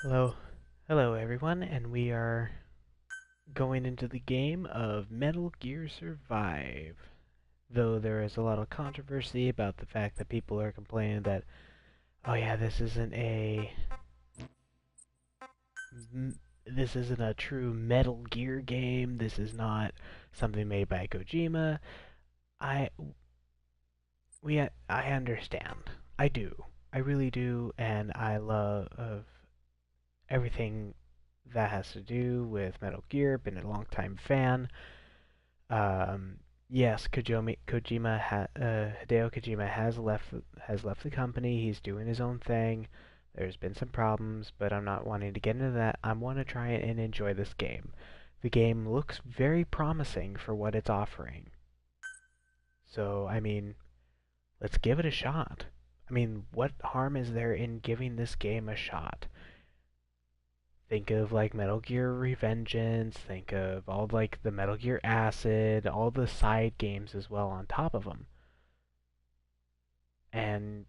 Hello, hello everyone, and we are going into the game of Metal Gear Survive. Though there is a lot of controversy about the fact that people are complaining that, oh yeah, this isn't a true Metal Gear game. This is not something made by Kojima. I I understand. I do. I really do, and I love everything that has to do with Metal Gear. Been a long time fan. Yes, Hideo Kojima has left the company. He's doing his own thing. There's been some problems, but I'm not wanting to get into that. I want to try and enjoy this game. The game looks very promising for what it's offering. So, I mean, let's give it a shot. I mean, what harm is there in giving this game a shot? Think of like Metal Gear Revengeance, think of all like the Metal Gear Acid, all the side games as well on top of them. And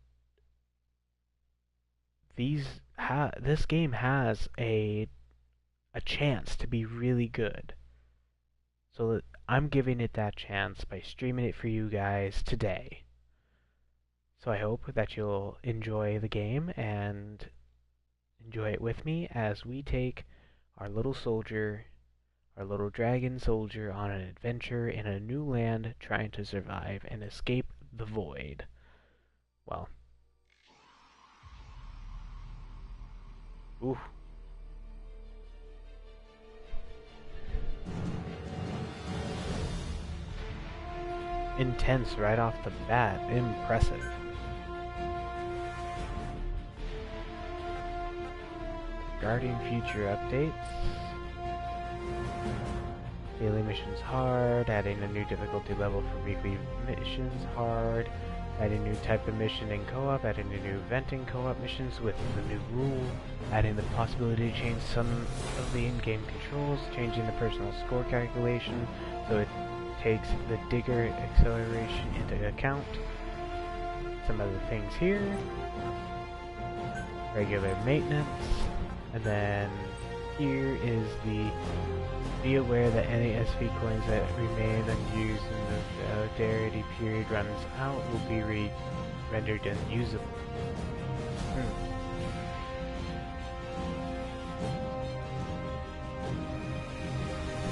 this game has a chance to be really good. So I'm giving it that chance by streaming it for you guys today. So I hope that you'll enjoy the game and enjoy it with me as we take our little soldier, our little dragon soldier, on an adventure in a new land trying to survive and escape the void. Well, ooh, intense right off the bat. Impressive. Regarding future updates, daily missions hard, adding a new difficulty level for weekly missions hard, adding a new type of mission in co-op, adding a new event in co-op missions with the new rule, adding the possibility to change some of the in-game controls, changing the personal score calculation so it takes the digger acceleration into account. Some other things here. Regular maintenance. And then here is the be aware that any SV coins that remain unused in the validity period runs out will be rendered unusable.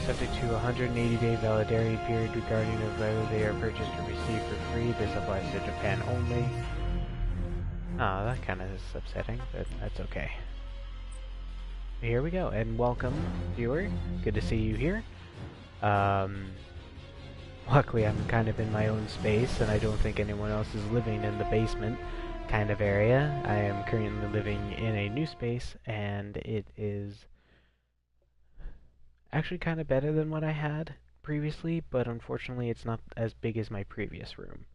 Subject to a 180-day validity period regarding of whether they are purchased or received for free. This applies to Japan only. Oh, that kind of is upsetting, but that's okay. Here we go, and welcome, viewer. Good to see you here. Luckily, I'm kind of in my own space, and I don't think anyone else is living in the basement kind of area. I am currently living in a new space, and it is actually kind of better than what I had previously, but unfortunately it's not as big as my previous room.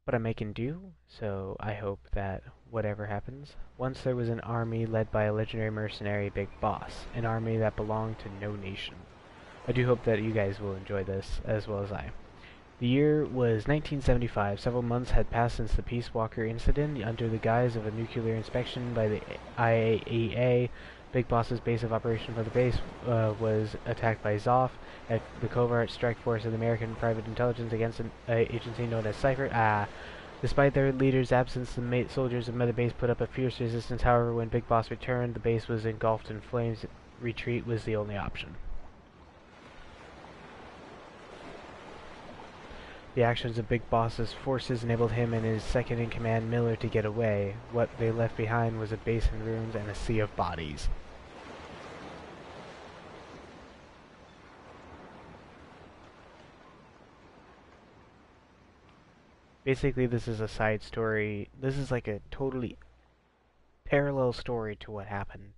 But I'm making do, so I hope that whatever happens. Once there was an army led by a legendary mercenary Big Boss, an army that belonged to no nation. I do hope that you guys will enjoy this as well as I. The year was 1975. Several months had passed since the Peace Walker incident. Under the guise of a nuclear inspection by the IAEA, Big Boss's base of operation for the base was attacked by Zoff, the covert strike force of the American private intelligence against an agency known as Cypher. Despite their leader's absence, the soldiers of Mother Base put up a fierce resistance. However, when Big Boss returned, the base was engulfed in flames. Retreat was the only option. The actions of Big Boss's forces enabled him and his second-in-command, Miller, to get away. What they left behind was a base in ruins and a sea of bodies. Basically, this is a side story. This is like a totally parallel story to what happened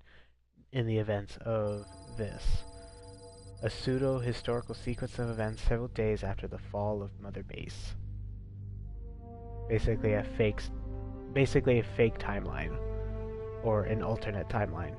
in the events of this. A pseudo-historical sequence of events several days after the fall of Mother Base. Basically a fake timeline, or an alternate timeline.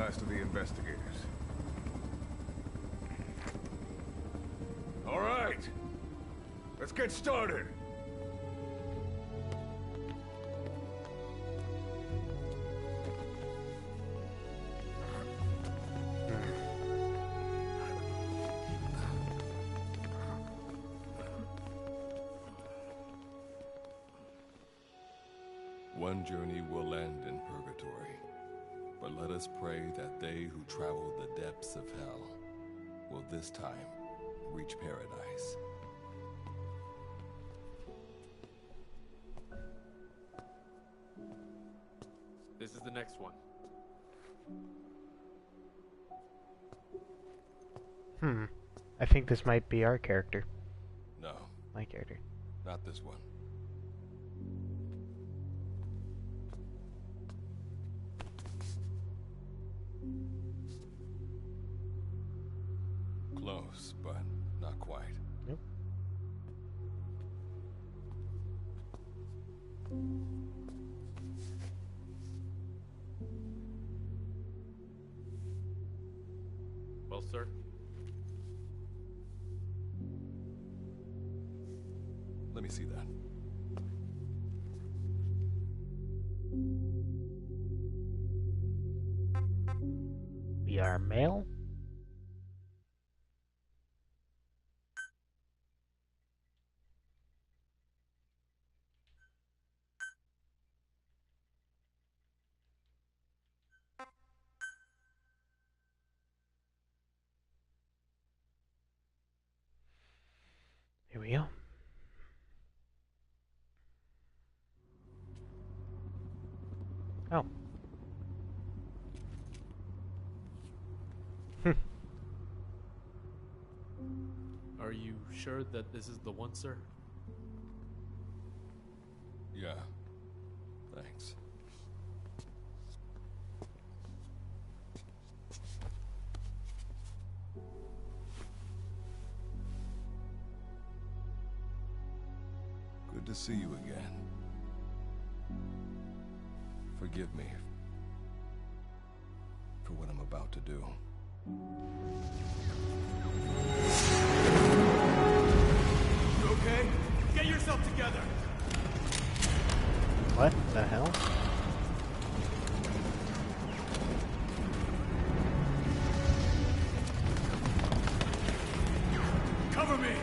last of the investigators. All right, let's get started. One journey will end in purgatory, but let us pray that they who travel the depths of hell will this time reach paradise. This is the next one. I think this might be our character. No, My character. not this one. Close, but not quite. Nope. Well, sir. Let me see that. We are male? Here we go. Oh. Are you sure that this is the one, sir? Yeah. Thanks. Good to see you again. Forgive me for what I'm about to do. You okay? Get yourself together! What the hell? Cover me!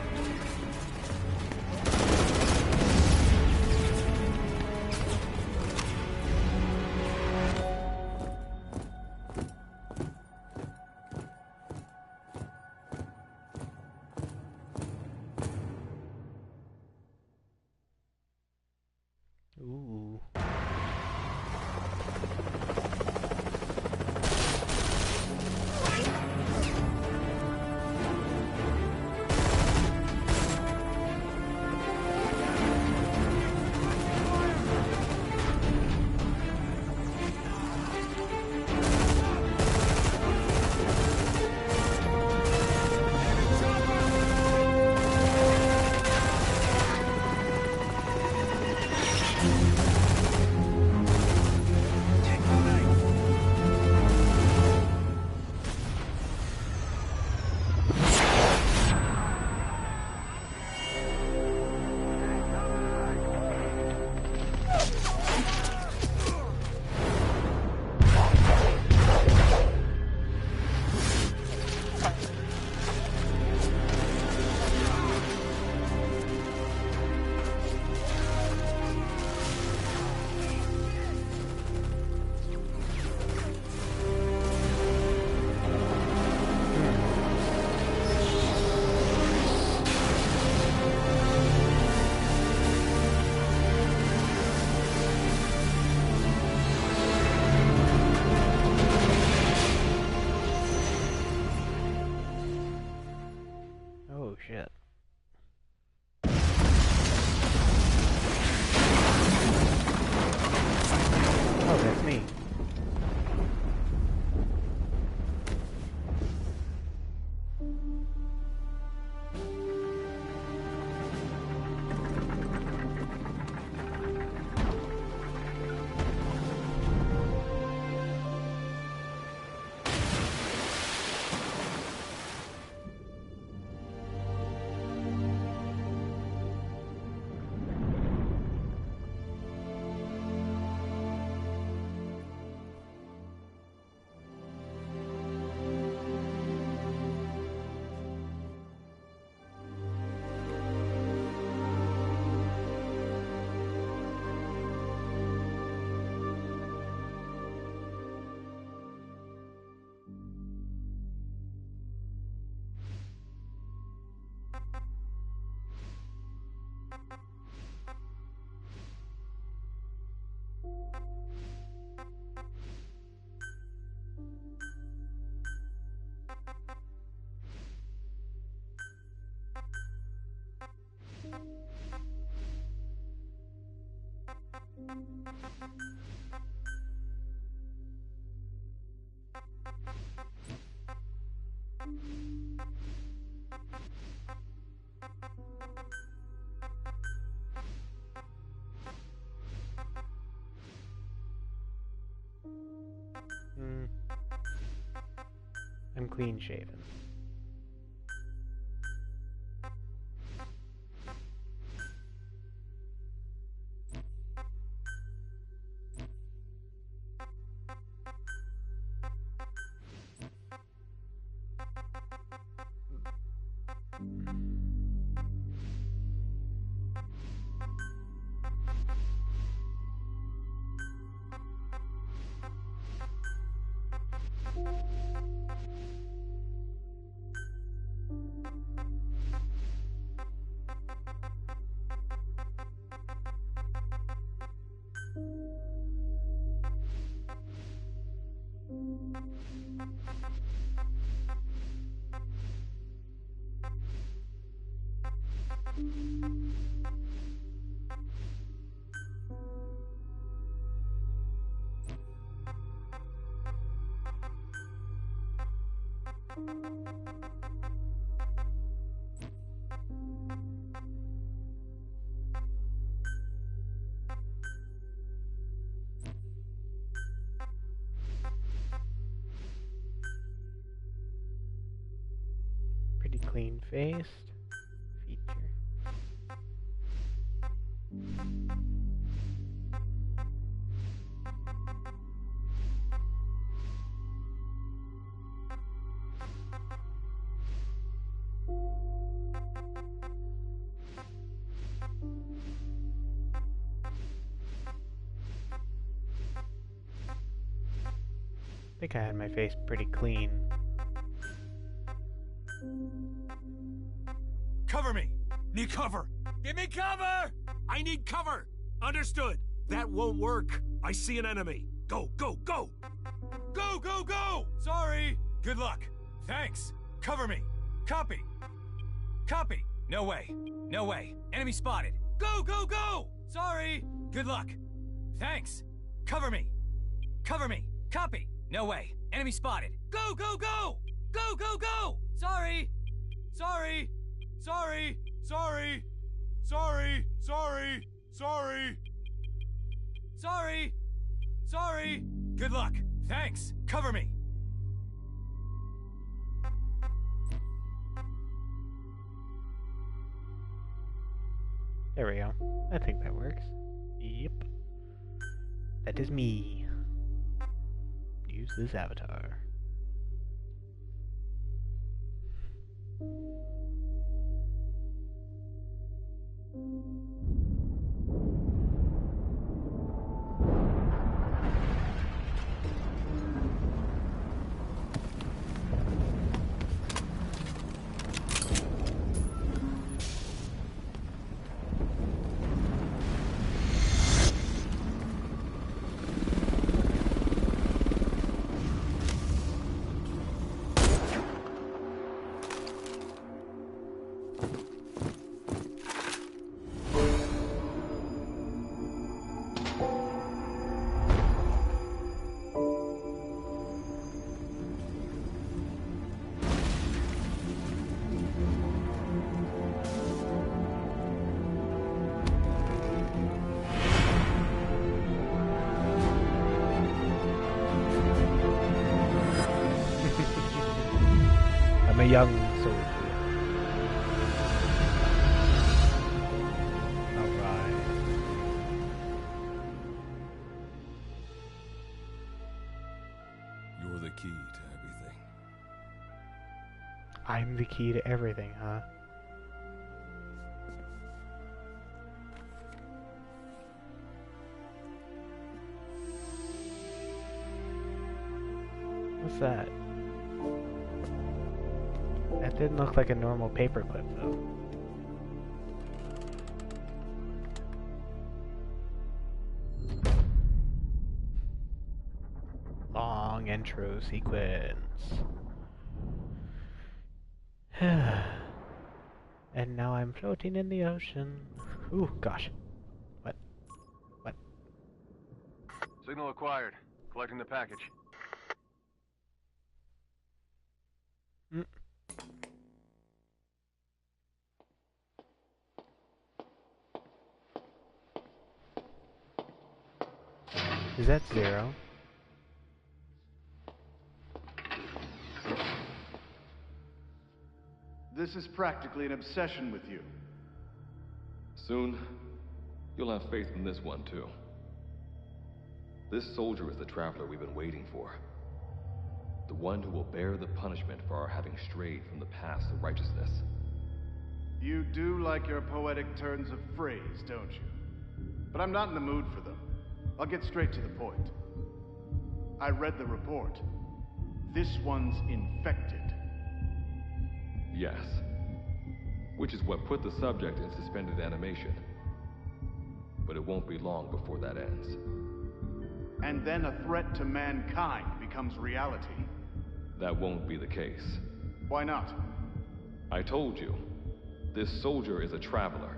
Hmm. I'm clean shaven. Pretty clean faced. Feature. I think I had my face pretty clean. Cover me! Need cover! Give me cover! I need cover! Understood! That won't work! I see an enemy! Go, go, go! Go, go, go! Sorry! Good luck! Thanks! Cover me! Copy! Copy! No way! No way! Enemy spotted! Go, go, go! Sorry! Good luck! Thanks! Cover me! Cover me! Copy! No way! Enemy spotted! Go, go, go! Go, go, go! Sorry! Sorry! Sorry! Sorry! Sorry! Sorry! Sorry! Sorry! Sorry! Good luck! Thanks! Cover me! There we go. I think that works. Yep. That is me. Use this avatar. I'm a young soldier. Alright. You're the key to everything. I'm the key to everything, huh? What's that? That didn't look like a normal paperclip, though. Long intro sequence. And now I'm floating in the ocean. Ooh, gosh. What? What? Signal acquired. Collecting the package. Mm. Is that 0? This is practically an obsession with you. Soon, you'll have faith in this one, too. This soldier is the traveler we've been waiting for. The one who will bear the punishment for our having strayed from the paths of righteousness. You do like your poetic turns of phrase, don't you? But I'm not in the mood for them. I'll get straight to the point. I read the report. This one's infected. Yes. Which is what put the subject in suspended animation. But it won't be long before that ends. And then a threat to mankind becomes reality. That won't be the case. Why not? I told you, this soldier is a traveler.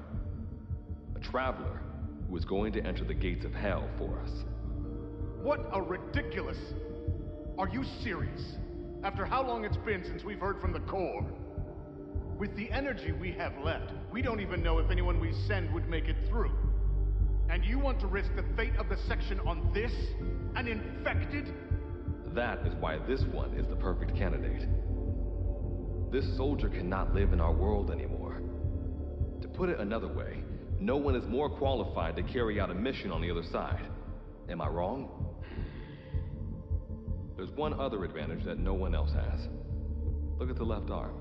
A traveler who is going to enter the gates of hell for us. What a ridiculous... Are you serious? After how long it's been since we've heard from the Corps? With the energy we have left, we don't even know if anyone we send would make it through. And you want to risk the fate of the section on this? An infected? That is why this one is the perfect candidate. This soldier cannot live in our world anymore. To put it another way, no one is more qualified to carry out a mission on the other side. Am I wrong? There's one other advantage that no one else has. Look at the left arm.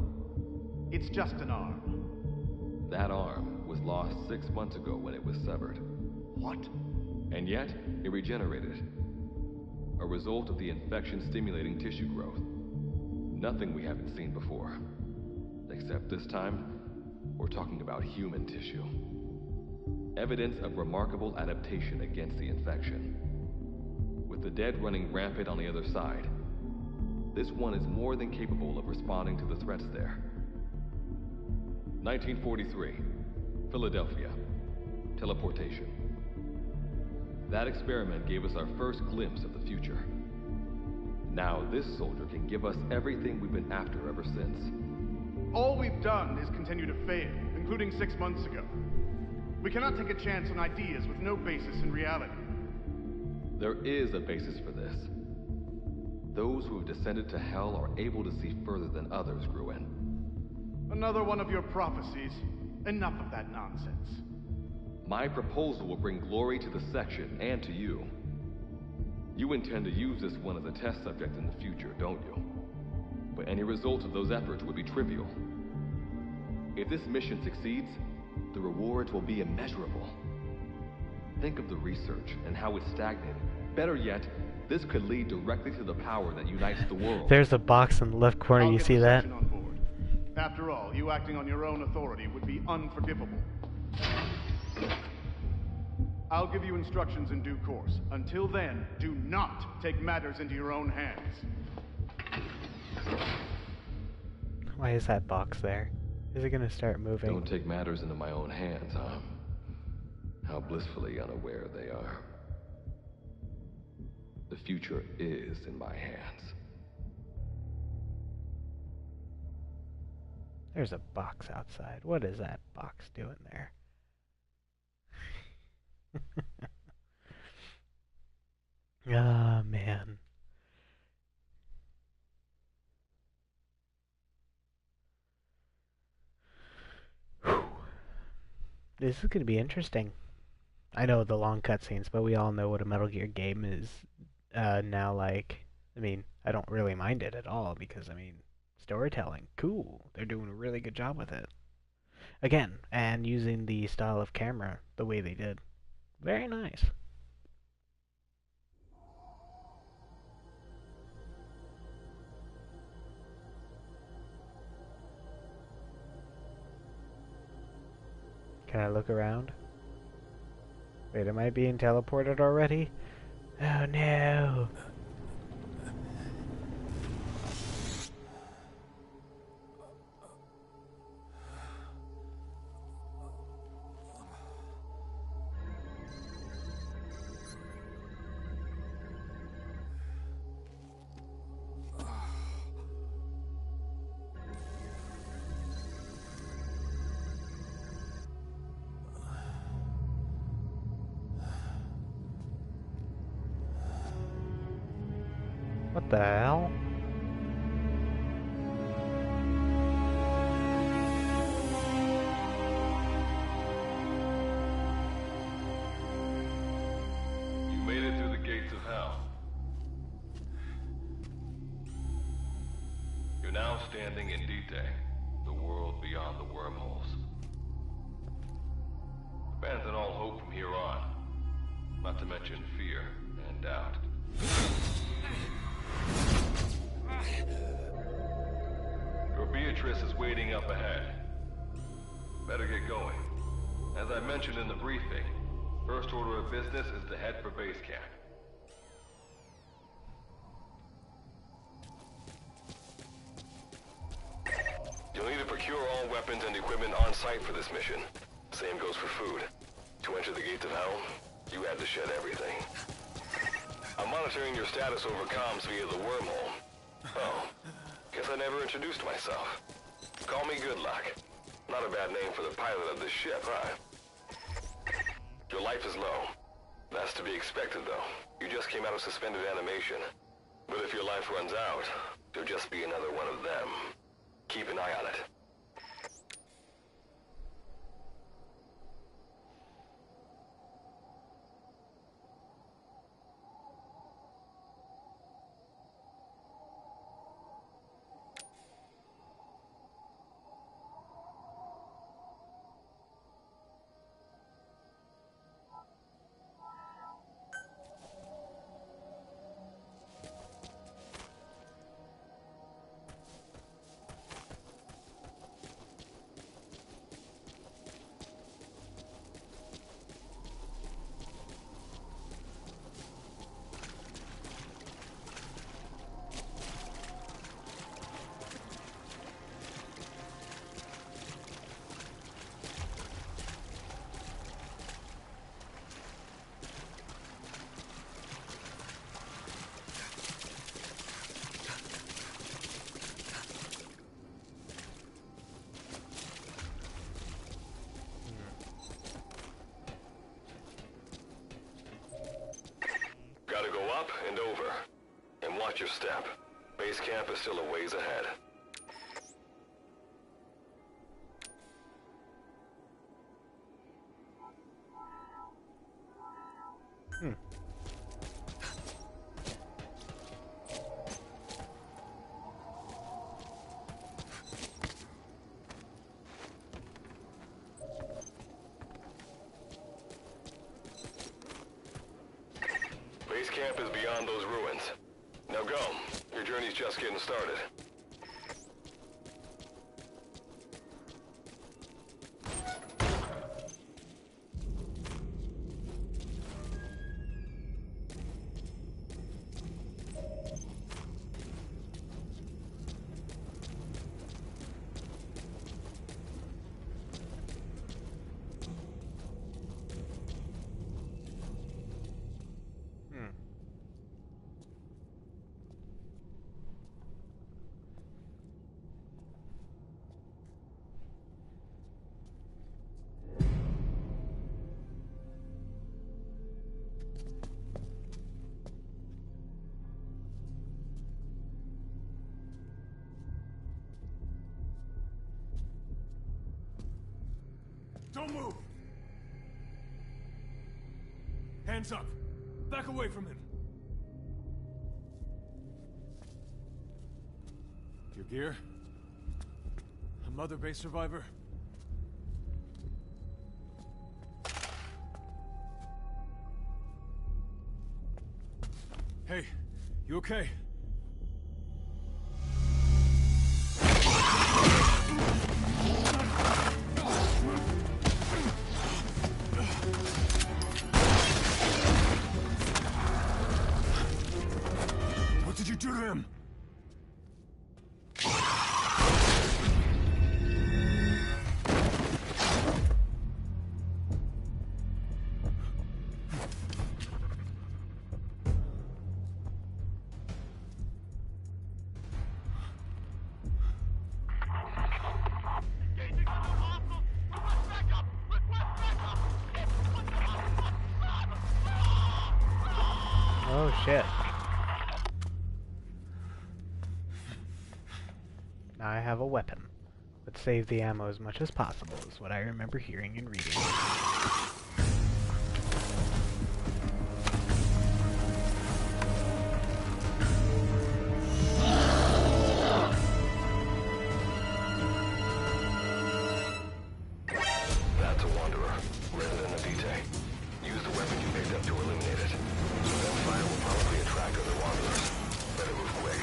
It's just an arm. That arm was lost 6 months ago when it was severed. What? And yet, it regenerated. A result of the infection-stimulating tissue growth. Nothing we haven't seen before. Except this time, we're talking about human tissue. Evidence of remarkable adaptation against the infection. With the dead running rampant on the other side, this one is more than capable of responding to the threats there. 1943, Philadelphia. Teleportation. That experiment gave us our first glimpse of the future. Now this soldier can give us everything we've been after ever since. All we've done is continue to fail, including 6 months ago. We cannot take a chance on ideas with no basis in reality. There is a basis for this. Those who have descended to hell are able to see further than others, Gruen. Another one of your prophecies. Enough of that nonsense. My proposal will bring glory to the section and to you. You intend to use this one as a test subject in the future, don't you? But any result of those efforts would be trivial. If this mission succeeds, the rewards will be immeasurable. Think of the research and how it's stagnated. Better yet, this could lead directly to the power that unites the world. There's a box in the left corner, I'll you get see the that? section on board. After all, you acting on your own authority would be unforgivable. I'll give you instructions in due course. Until then, do not take matters into your own hands. Why is that box there? Is it gonna start moving? Don't take matters into my own hands, huh? How blissfully unaware they are. The future is in my hands. There's a box outside. What is that box doing there? Ah, man. Whew. This is going to be interesting. I know the long cutscenes, but we all know what a Metal Gear game is now like. I mean, I don't really mind it at all because, I mean, storytelling, cool. They're doing a really good job with it. Again, and using the style of camera the way they did. Very nice. Can I look around? Wait, am I being teleported already? Oh no! What the hell? You made it through the gates of hell. You're now standing in Dite, the world beyond the wormholes. Abandon all hope from here on, not to mention fear and doubt. Your Beatrice is waiting up ahead. Better get going. As I mentioned in the briefing, first order of business is to head for base camp. You'll need to procure all weapons and equipment on site for this mission. Same goes for food. To enter the gates of hell, you had to shed everything. I'm monitoring your status over comms via the wormhole. Oh, guess I never introduced myself. Call me Good Luck. Not a bad name for the pilot of this ship, huh? Your life is low. That's to be expected, though. You just came out of suspended animation. But if your life runs out, you'll just be another one of them. Keep an eye on it. Gotta go up and over. And watch your step. Base camp is still a ways ahead. Base camp is beyond those ruins. Now go. Your journey's just getting started. Don't move! Hands up! Back away from him! Your gear? A Mother Base survivor? Hey, you okay? What did you do to him? Oh shit. Now I have a weapon. Let's save the ammo as much as possible, is what I remember hearing and reading. That's a Wanderer, resident of Dite. Use the weapon you picked up to eliminate it. That fire will probably attract other Wanderers. Better move quick.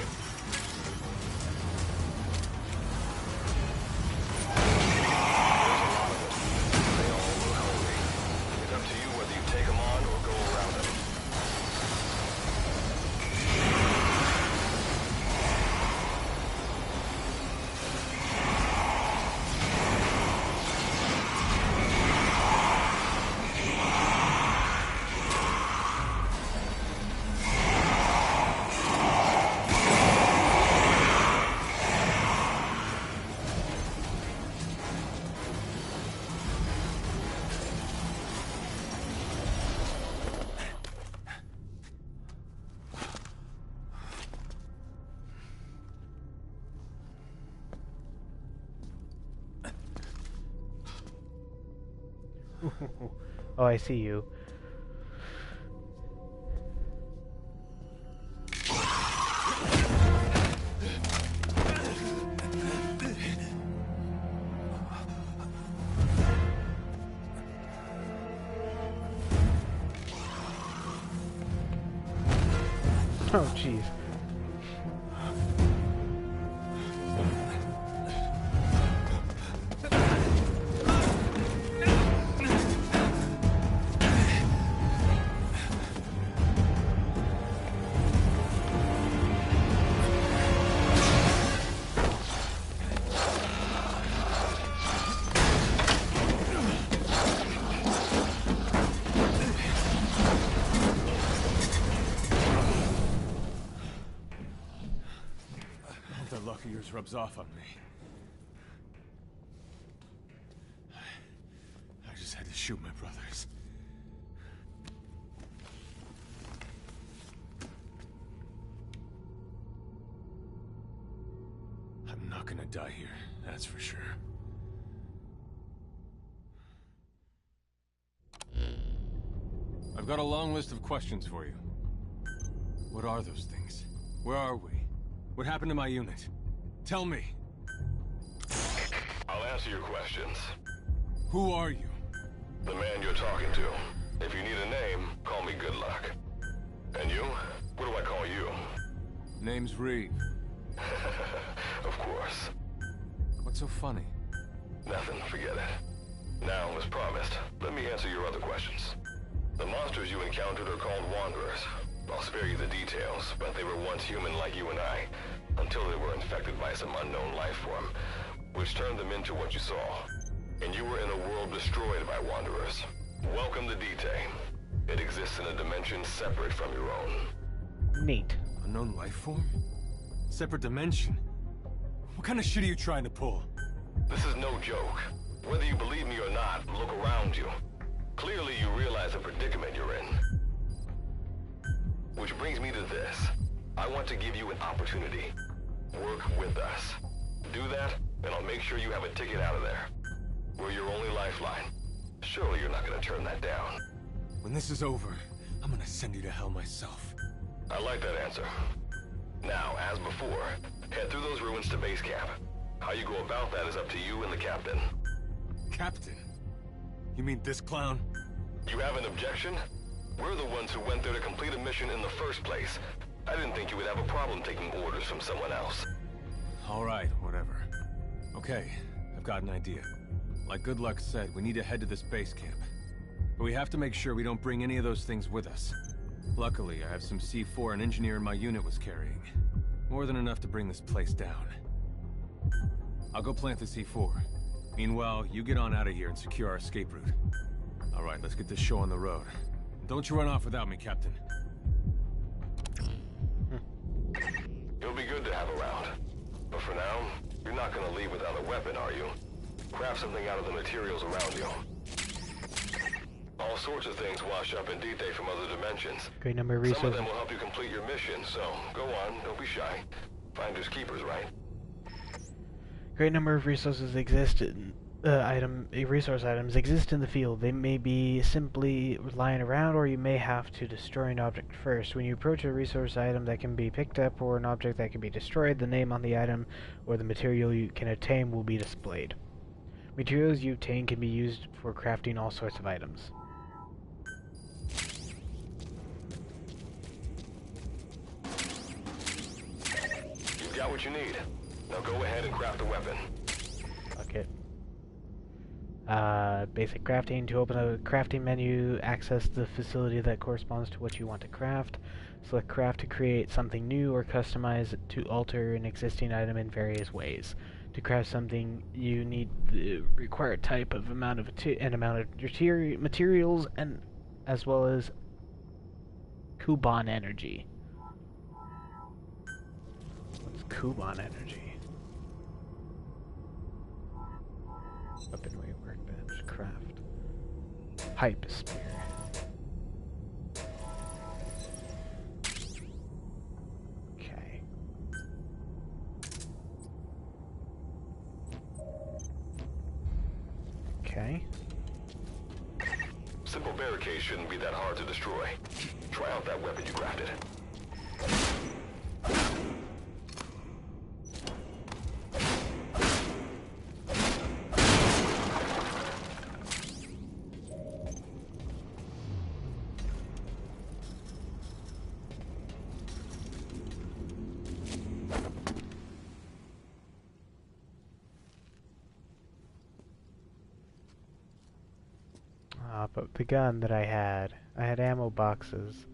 They all look hungry. It's up to you whether you take them on or go around them. Oh, I see you. Oh, jeez. That luck of yours rubs off on me. I just had to shoot my brothers. I'm not gonna die here, that's for sure. I've got a long list of questions for you. What are those things? Where are we? What happened to my unit? Tell me. I'll answer your questions. Who are you? The man you're talking to. If you need a name, call me Good Luck. And you? What do I call you? Name's Reeve. Of course. What's so funny? Nothing, forget it. Now, as promised, let me answer your other questions. The monsters you encountered are called Wanderers. I'll spare you the details, but they were once human like you and I, until they were infected by some unknown life form, which turned them into what you saw. And you were in a world destroyed by Wanderers. Welcome to Dite. It exists in a dimension separate from your own. Neat. Unknown life form? Separate dimension? What kind of shit are you trying to pull? This is no joke. Whether you believe me or not, look around you. Clearly you realize the predicament you're in. Which brings me to this. I want to give you an opportunity. Work with us. Do that, and I'll make sure you have a ticket out of there. We're your only lifeline. Surely you're not gonna turn that down. When this is over, I'm gonna send you to hell myself. I like that answer. Now, as before, head through those ruins to base camp. How you go about that is up to you and the captain. Captain? You mean this clown? You have an objection? We're the ones who went there to complete a mission in the first place. I didn't think you would have a problem taking orders from someone else. All right, whatever. Okay, I've got an idea. Like Good Luck said, we need to head to this base camp. But we have to make sure we don't bring any of those things with us. Luckily, I have some C4 an engineer in my unit was carrying. More than enough to bring this place down. I'll go plant the C4. Meanwhile, you get on out of here and secure our escape route. All right, let's get this show on the road. Don't you run off without me, Captain. It'll be good to have around. But for now, you're not gonna leave without a weapon, are you? Craft something out of the materials around you. All sorts of things wash up in Dite from other dimensions. Great number of Some of resources. them will help you complete your mission, so go on, don't be shy. Finders keepers, right? great number of resources exist in resource items exist in the field. They may be simply lying around, or you may have to destroy an object first. When you approach a resource item that can be picked up or an object that can be destroyed, the name on the item or the material you can obtain will be displayed. Materials you obtain can be used for crafting all sorts of items. You've got what you need. Now go ahead and craft the weapon. Okay. Basic crafting. To open a crafting menu, access the facility that corresponds to what you want to craft. Select craft to create something new or customize to alter an existing item in various ways. To craft something, you need the required type of amount of materials and as well as Kuban energy. What's Kuban energy? Weaponry workbench craft. Hype spear. Okay. Okay. Simple barricade shouldn't be that hard to destroy. Try out that weapon you crafted. But the gun that I had ammo boxes.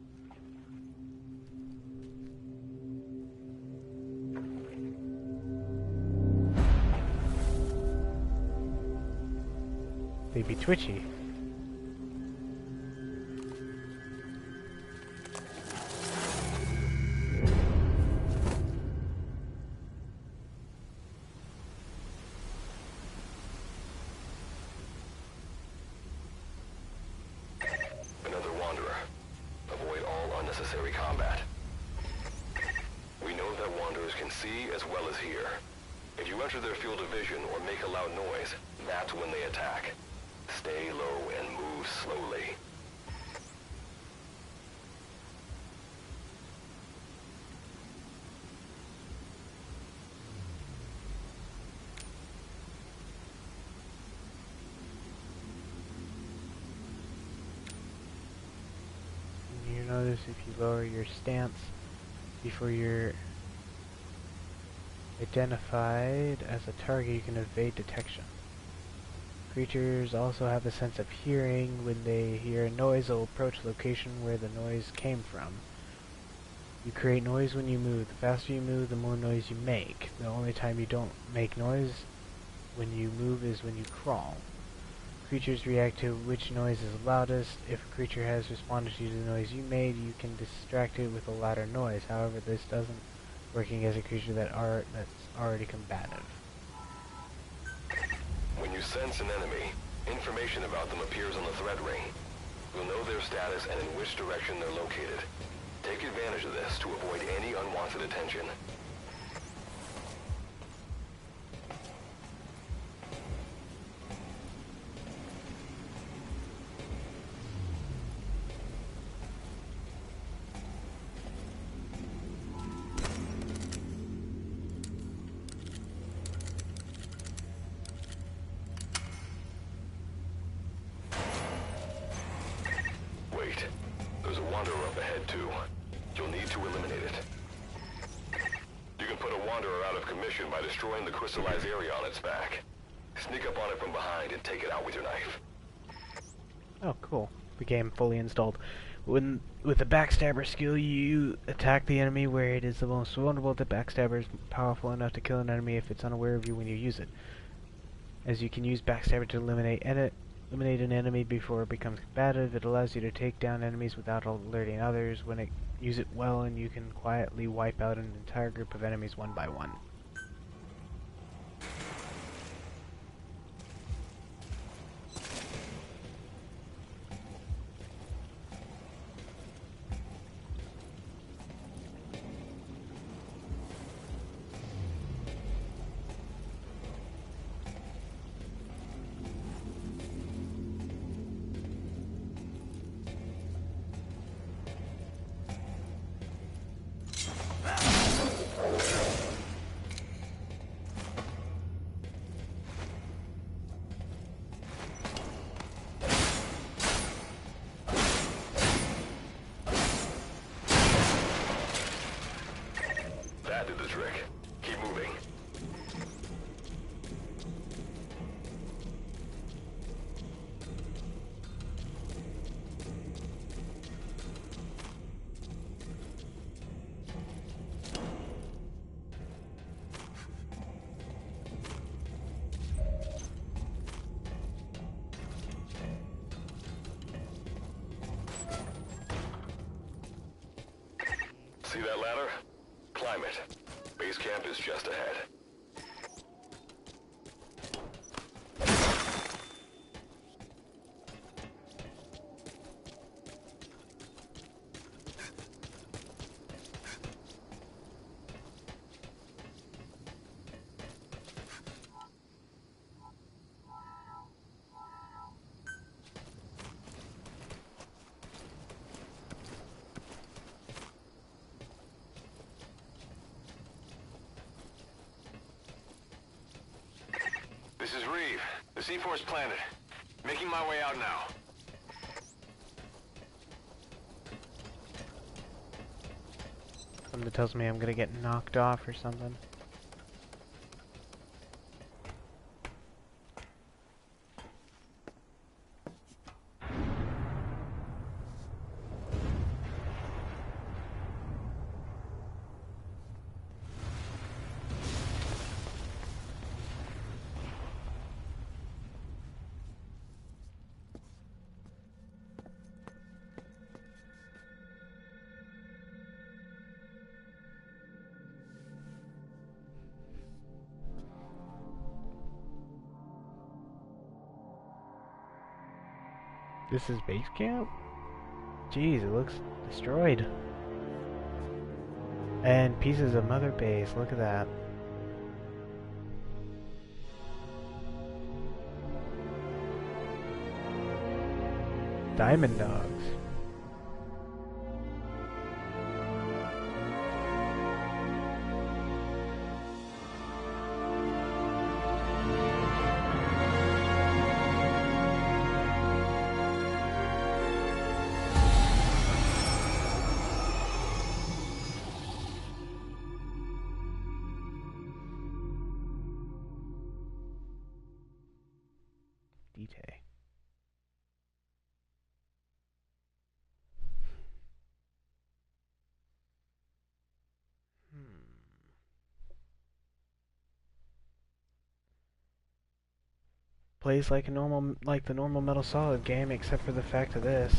They'd be twitchy. Unnecessary combat. We know that wanderers can see as well as hear. If you enter their field of vision or make a loud noise, that's when they attack. Stay low and move slowly. Notice if you lower your stance before you're identified as a target, you can evade detection. Creatures also have a sense of hearing. When they hear a noise, they'll approach the location where the noise came from. You create noise when you move. The faster you move, the more noise you make. The only time you don't make noise when you move is when you crawl. Creatures react to which noise is loudest. If a creature has responded to the noise you made, you can distract it with a louder noise. However, this doesn't work against a creature that's already combative. When you sense an enemy, information about them appears on the threat ring. You'll know their status and in which direction they're located. Take advantage of this to avoid any unwanted attention. There's a wanderer up ahead, too. You'll need to eliminate it. You can put a wanderer out of commission by destroying the crystallized area on its back. Sneak up on it from behind and take it out with your knife. Oh, cool. The game fully installed. With the Backstabber skill, you attack the enemy where it is the most vulnerable. The Backstabber is powerful enough to kill an enemy if it's unaware of you when you use it. As you can use Backstabber to eliminate an enemy before it becomes combative. It allows you to take down enemies without alerting others. When it use it well, and you can quietly wipe out an entire group of enemies one by one. that ladder? Climb it. Base camp is just ahead. This is Reeve. The C4's planted. Making my way out now. Something tells me I'm gonna get knocked off or something. This is base camp? Jeez, it looks destroyed. And pieces of Mother Base, look at that. Diamond dogs. Detail. Plays like the normal Metal Solid game, except for the fact of this.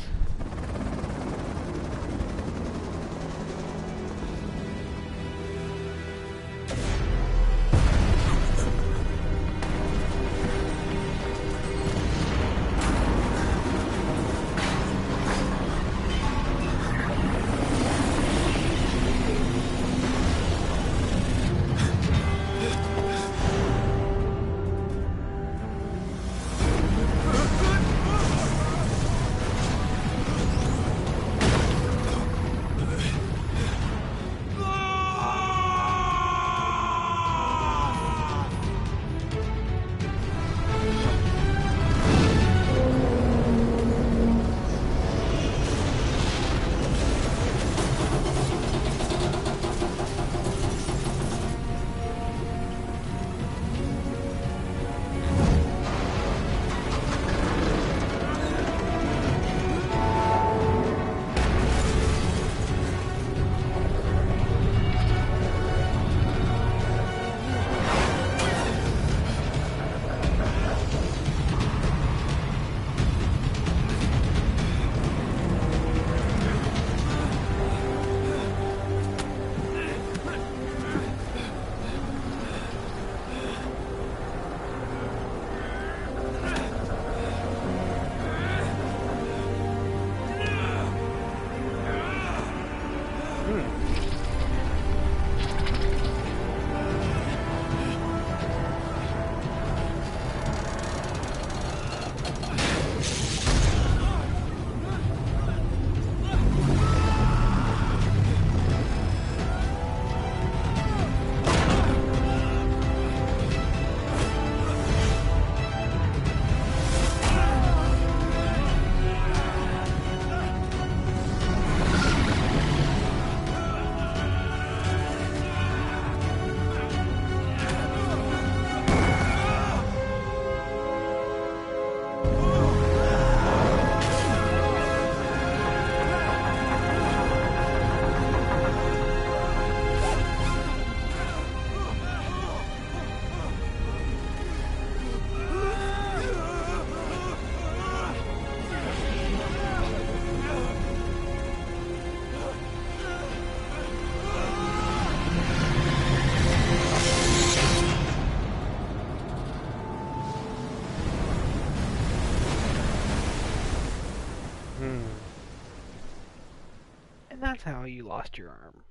that's how you lost your arm.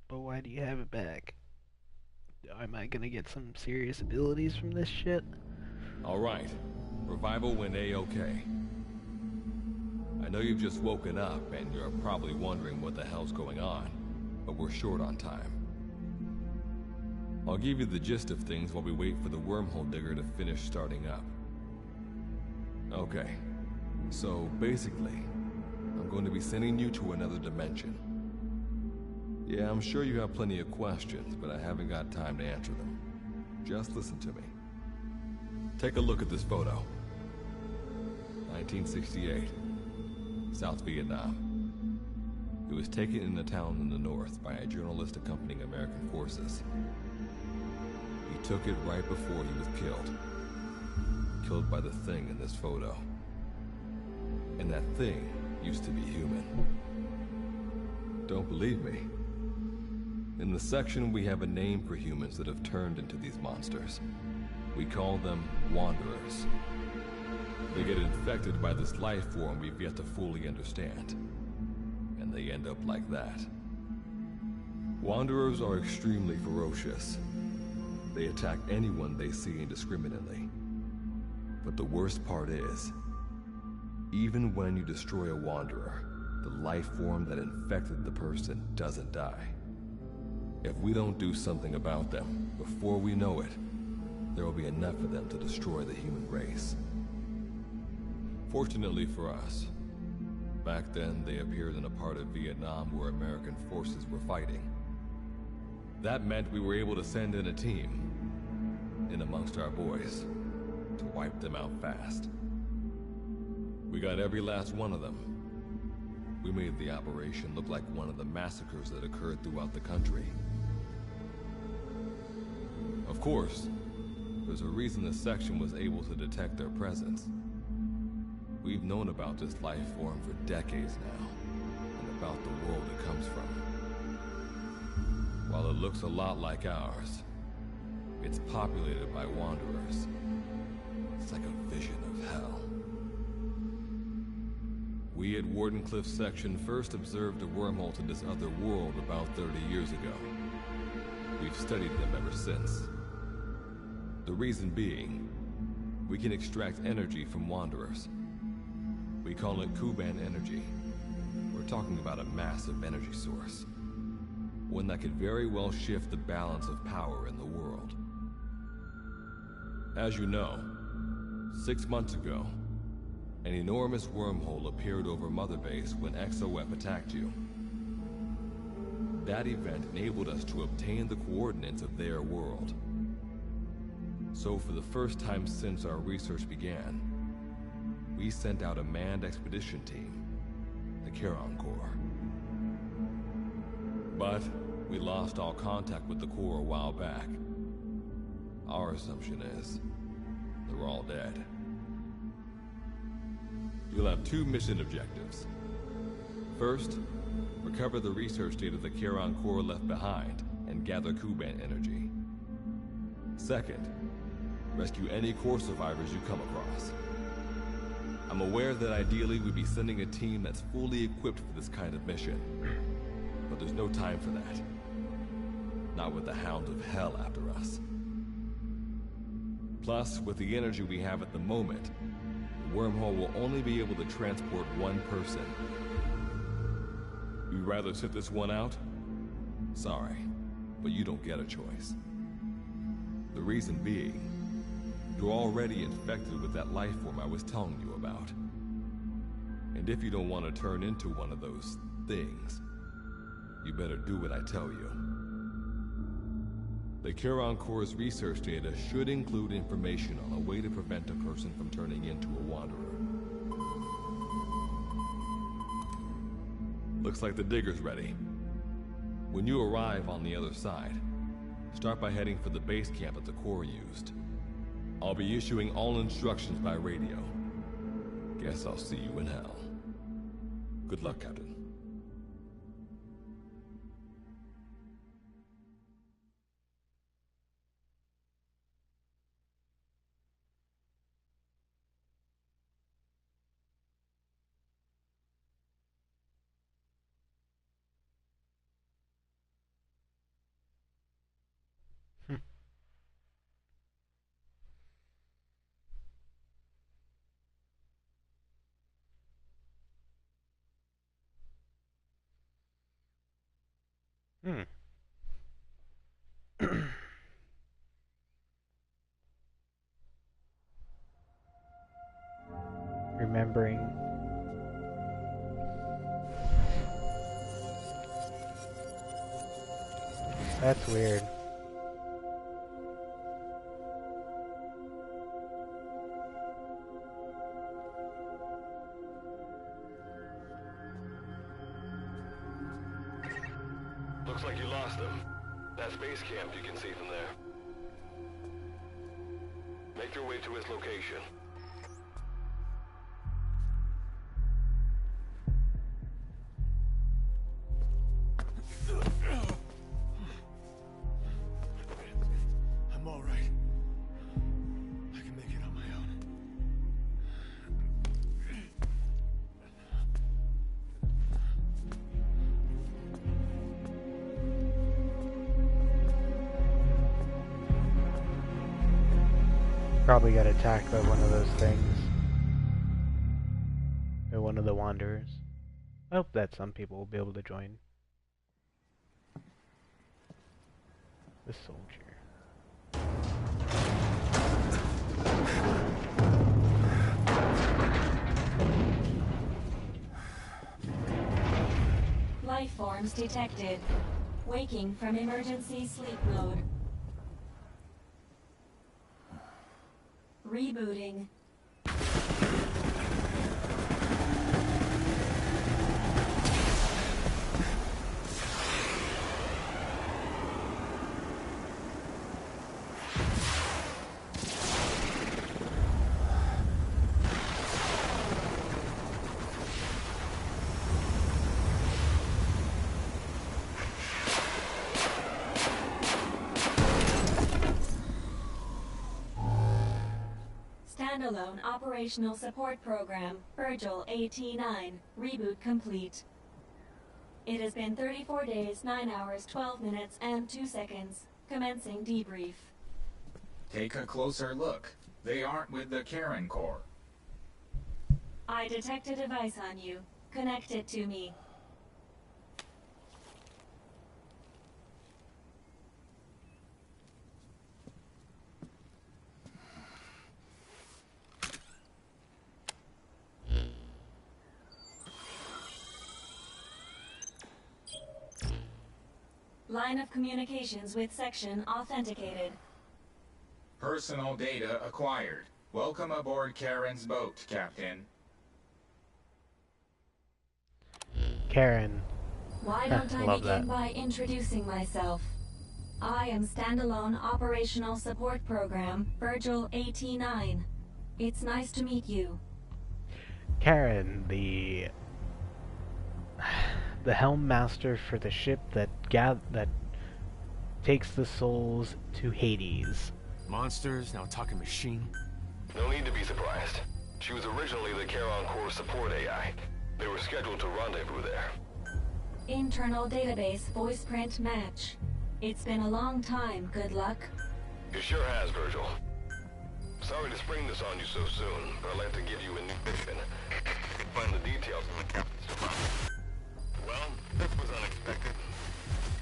But why do you have it back? Am I gonna get some serious abilities from this shit? Alright. Revival went A-okay. I know you've just woken up and you're probably wondering what the hell's going on, but we're short on time. I'll give you the gist of things while we wait for the wormhole digger to finish starting up. Okay. So, basically, I'm going to be sending you to another dimension. Yeah, I'm sure you have plenty of questions, but I haven't got time to answer them. Just listen to me. Take a look at this photo. 1968. South Vietnam. It was taken in a town in the north by a journalist accompanying American forces. He took it right before he was killed. Killed by the thing in this photo. And that thing used to be human. Don't believe me? In the section, we have a name for humans that have turned into these monsters. We call them Wanderers. They get infected by this life form we've yet to fully understand. And they end up like that. Wanderers are extremely ferocious. They attack anyone they see indiscriminately. But the worst part is, even when you destroy a Wanderer, the life form that infected the person doesn't die. If we don't do something about them, before we know it, there will be enough of them to destroy the human race. Fortunately for us, back then they appeared in a part of Vietnam where American forces were fighting. That meant we were able to send in a team, in amongst our boys, to wipe them out fast. We got every last one of them. We made the operation look like one of the massacres that occurred throughout the country. Of course, there's a reason the section was able to detect their presence. We've known about this life form for decades now, and about the world it comes from. While it looks a lot like ours, it's populated by Wanderers. It's like a vision of hell. We at Wardenclyffe section first observed a wormhole to this other world about 30 years ago. We've studied them ever since. The reason being, we can extract energy from Wanderers. We call it Kuban energy. We're talking about a massive energy source. One that could very well shift the balance of power in the world. As you know, 6 months ago, an enormous wormhole appeared over Mother Base when XOF attacked you. That event enabled us to obtain the coordinates of their world. So for the first time since our research began, we sent out a manned expedition team, the Charon Corps. But we lost all contact with the Corps a while back. Our assumption is they're all dead. You'll have 2 mission objectives. First, recover the research data the Charon Corps left behind and gather Kuban energy. Second, rescue any Corps survivors you come across. I'm aware that ideally we'd be sending a team that's fully equipped for this kind of mission, but there's no time for that. Not with the Hound of Hell after us. Plus, with the energy we have at the moment, the wormhole will only be able to transport one person. You'd rather sit this one out? Sorry, but you don't get a choice. The reason being, you're already infected with that life form I was telling you about. And if you don't want to turn into one of those things, you better do what I tell you. The Charon Corps' research data should include information on a way to prevent a person from turning into a Wanderer. Looks like the digger's ready. When you arrive on the other side, start by heading for the base camp that the Corps used. I'll be issuing all instructions by radio. Guess I'll see you in hell. Good luck, Captain. Hmm. Remembering. That's weird. Looks like you lost them. That's base camp you can see from there. Make your way to his location. I'm all right. I can make it on my own. Probably got attacked by one of those things. Or one of the wanderers. I hope that some people will be able to join. The soldier. Life forms detected. Waking from emergency sleep mode. Rebooting. Standalone Operational Support Program, Virgil AT-9, reboot complete. It has been 34 days, 9 hours, 12 minutes, and 2 seconds. Commencing debrief. Take a closer look. They aren't with the Karen Corps. I detect a device on you. Connect it to me. Line of communications with section authenticated. Personal data acquired. Welcome aboard Karen's boat, Captain. Karen. Why don't I Love begin that. by introducing myself? I am Standalone Operational Support Program, Virgil AT-9. It's nice to meet you. Karen, the helm master for the ship that takes the souls to Hades. Monsters, now talking machine. No need to be surprised. She was originally the Charon Corps support AI. They were scheduled to rendezvous there. Internal database voice print match. It's been a long time, good luck. It sure has, Virgil. Sorry to spring this on you so soon, but I'd like to give you a new mission. You can find the details in the captain's department. Well, this was unexpected.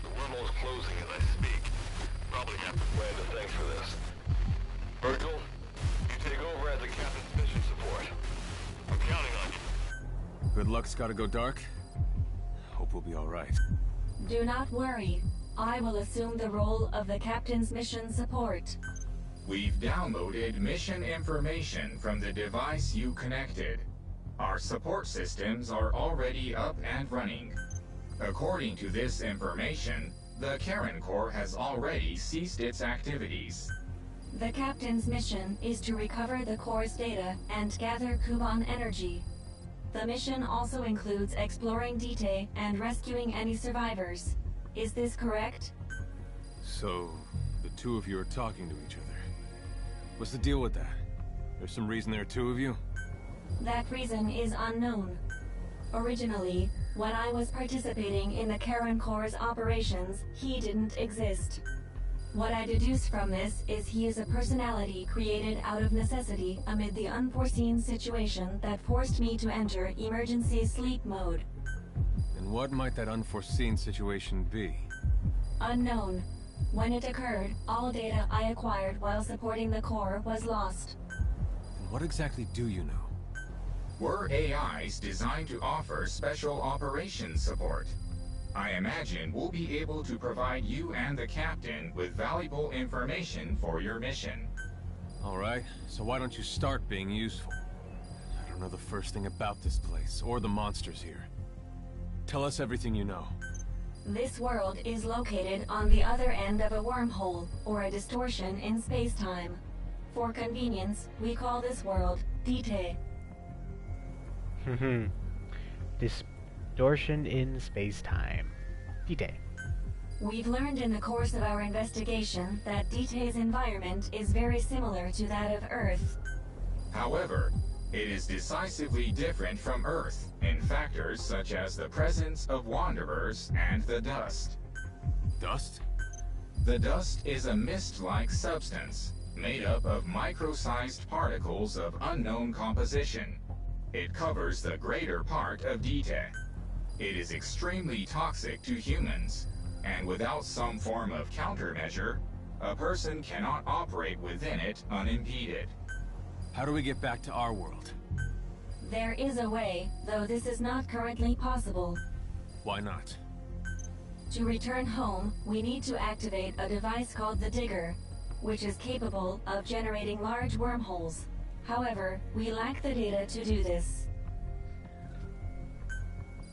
The wormhole's closing as I speak. Probably have to plan to thanks for this. Virgil, you take over as the captain's mission support. I'm counting on you. Good luck's gotta go dark. Hope we'll be all right. Do not worry. I will assume the role of the captain's mission support. We've downloaded mission information from the device you connected. Our support systems are already up and running. According to this information, the Karen Corps has already ceased its activities. The captain's mission is to recover the Corps' data and gather Kuban energy. The mission also includes exploring Dite and rescuing any survivors. Is this correct? So, the two of you are talking to each other. What's the deal with that? There's some reason there are two of you? That reason is unknown. Originally, when I was participating in the Karen Corps' operations, he didn't exist. What I deduce from this is he is a personality created out of necessity amid the unforeseen situation that forced me to enter emergency sleep mode. And what might that unforeseen situation be? Unknown. When it occurred, all data I acquired while supporting the core was lost. And what exactly do you know? We're AIs designed to offer special operations support. I imagine we'll be able to provide you and the captain with valuable information for your mission. Alright, so why don't you start being useful? I don't know the first thing about this place, or the monsters here. Tell us everything you know. This world is located on the other end of a wormhole, or a distortion in space-time. For convenience, we call this world Dite. Distortion in space-time. Dite. We've learned in the course of our investigation that Dite's environment is very similar to that of Earth. However, it is decisively different from Earth in factors such as the presence of wanderers and the dust. Dust? The dust is a mist-like substance made up of micro-sized particles of unknown composition. It covers the greater part of Dite. It is extremely toxic to humans, and without some form of countermeasure, a person cannot operate within it unimpeded. How do we get back to our world? There is a way, though this is not currently possible. Why not? To return home, we need to activate a device called the Digger, which is capable of generating large wormholes. However, we lack the data to do this.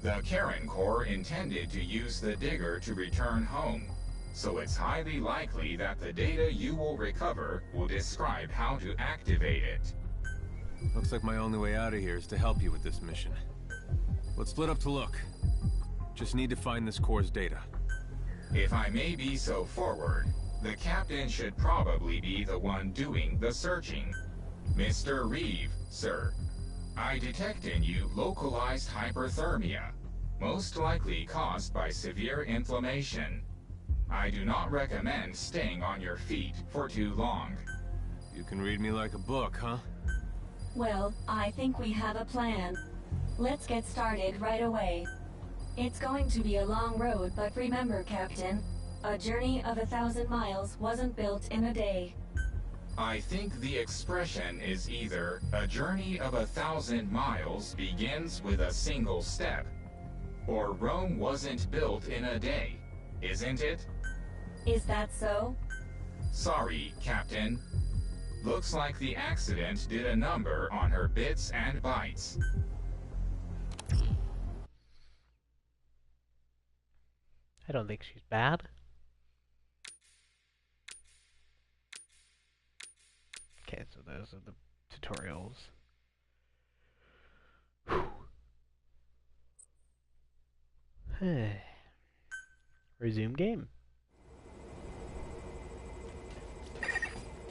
The Karen Corps intended to use the Digger to return home, so it's highly likely that the data you will recover will describe how to activate it. Looks like my only way out of here is to help you with this mission. Let's split up to look. Just need to find this core's data. If I may be so forward, the captain should probably be the one doing the searching. Mr. Reeve, sir. I detect in you localized hyperthermia, most likely caused by severe inflammation. I do not recommend staying on your feet for too long. You can read me like a book, huh? Well, I think we have a plan. Let's get started right away. It's going to be a long road, but remember, Captain, a journey of 1,000 miles wasn't built in a day. I think the expression is either a journey of 1,000 miles begins with a single step, or Rome wasn't built in a day, isn't it? Is that so? Sorry, Captain. Looks like the accident did a number on her bits and bytes. I don't think she's bad. Okay, so those are the tutorials. Resume game.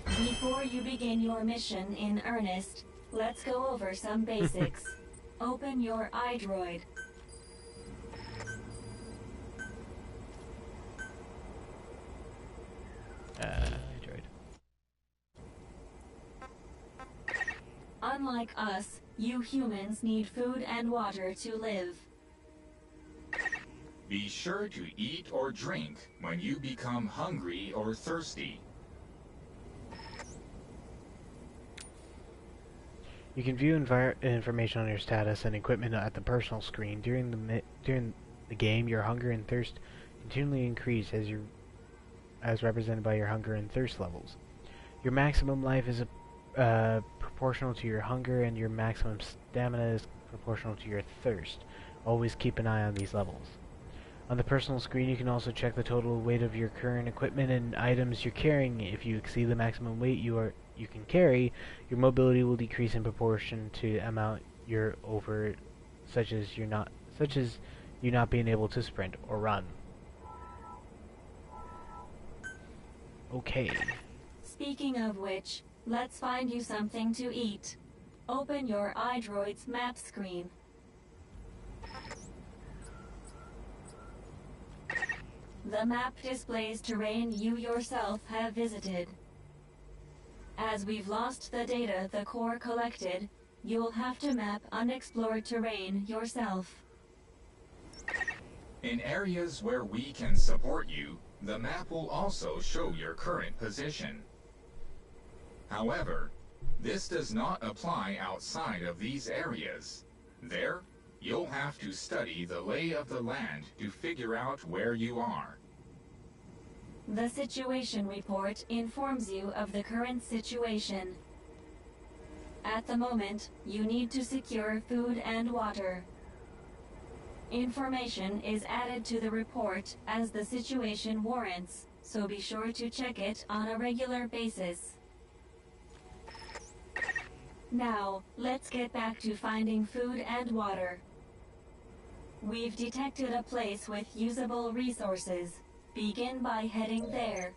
Before you begin your mission in earnest, let's go over some basics. Open your iDroid. iDroid. Unlike us, you humans need food and water to live. Be sure to eat or drink when you become hungry or thirsty. You can view information on your status and equipment at the personal screen. During the game, your hunger and thirst continually increase as represented by your hunger and thirst levels. Your maximum life is proportional to your hunger, and your maximum stamina is proportional to your thirst. Always keep an eye on these levels. On the personal screen, you can also check the total weight of your current equipment and items you're carrying. If you exceed the maximum weight you can carry, your mobility will decrease in proportion to the amount you're over, such as you not being able to sprint or run. Okay. Speaking of which, let's find you something to eat. Open your iDroid's map screen. The map displays terrain you yourself have visited. As we've lost the data the core collected, you'll have to map unexplored terrain yourself. In areas where we can support you, the map will also show your current position. However, this does not apply outside of these areas. There, you'll have to study the lay of the land to figure out where you are. The situation report informs you of the current situation. At the moment, you need to secure food and water. Information is added to the report as the situation warrants, so be sure to check it on a regular basis. Now, let's get back to finding food and water. We've detected a place with usable resources. Begin by heading there.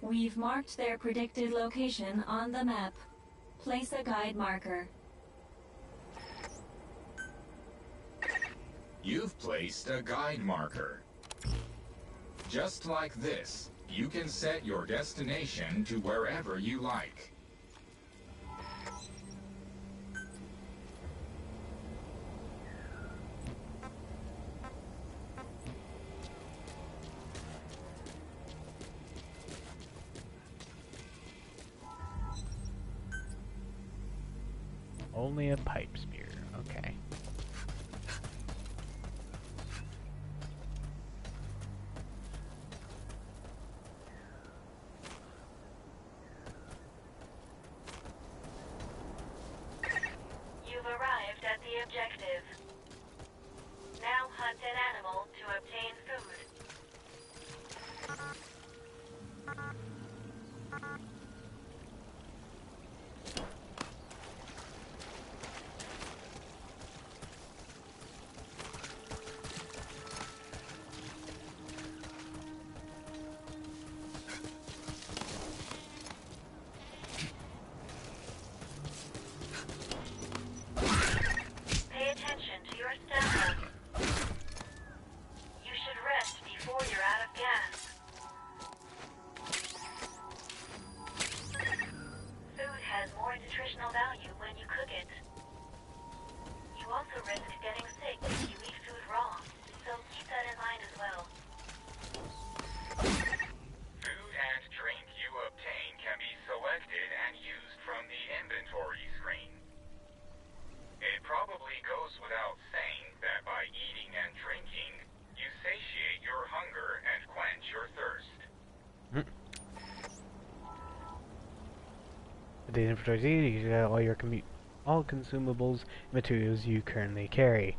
We've marked their predicted location on the map. Place a guide marker. You've placed a guide marker. Just like this, you can set your destination to wherever you like. Only a pipe spear. Okay. You've arrived at the objective. Now hunt an animal to obtain food. Pay attention to your stamina. You should rest before you're out of gas. Food has more nutritional value when you cook it. You also risk getting sick if you eat food raw, so keep that in mind as well. Food and drink you obtain can be selected and used from the inventory screen. It probably goes without saying that by eating and drinking, you satiate your hunger and quench your thirst. With the inventory, you got all consumables and materials you currently carry.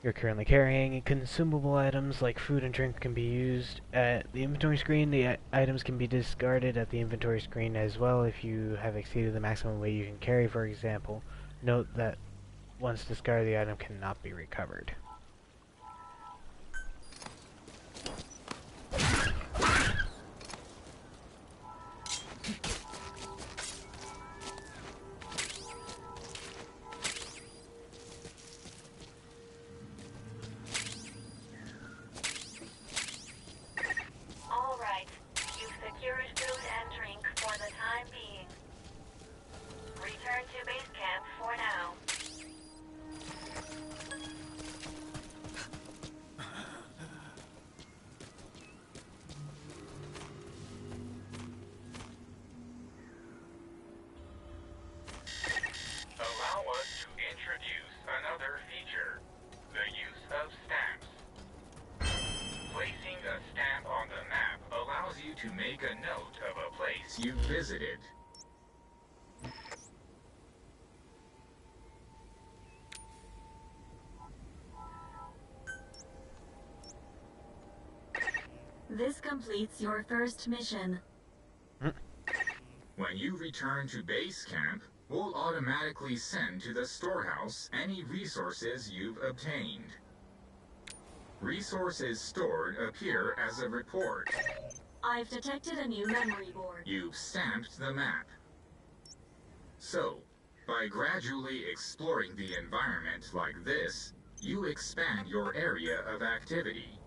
You're currently carrying consumable items like food and drink can be used at the inventory screen. The items can be discarded at the inventory screen as well if you have exceeded the maximum weight you can carry, for example. Note that once discarded, the item cannot be recovered. All right, you've secured food and drink for the time being. Return to base camp for now. Allow us to introduce another feature, the use of stamps. Placing a stamp on the map allows you to make a note of a place you visited. This completes your first mission. When you return to base camp, we'll automatically send to the storehouse any resources you've obtained. Resources stored appear as a report. I've detected a new memory board. You've stamped the map. So, by gradually exploring the environment like this, you expand your area of activity.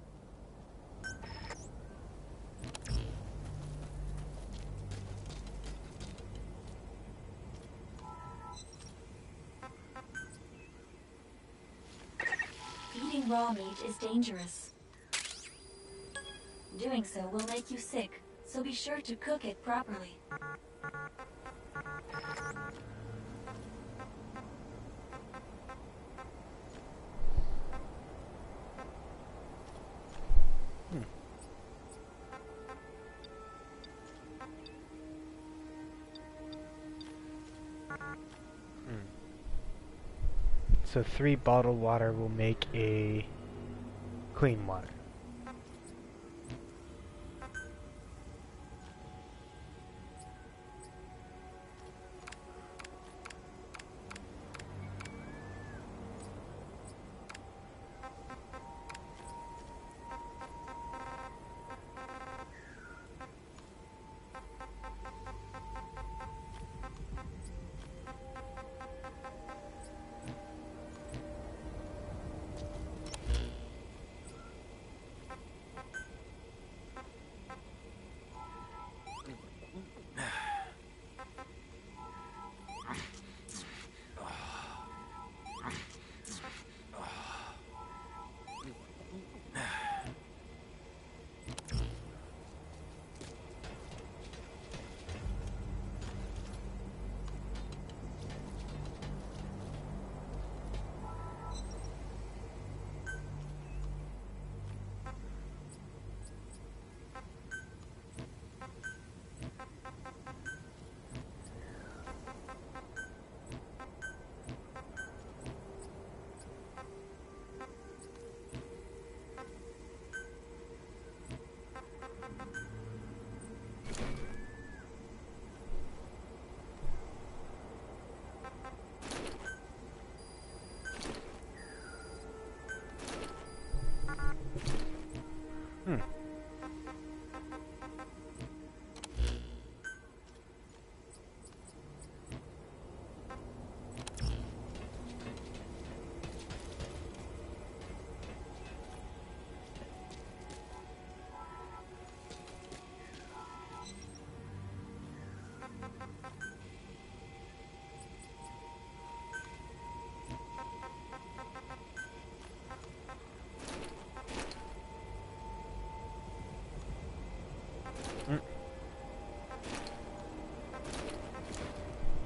Eating raw meat is dangerous. Doing so will make you sick, so be sure to cook it properly. So 3 bottled water will make a clean water.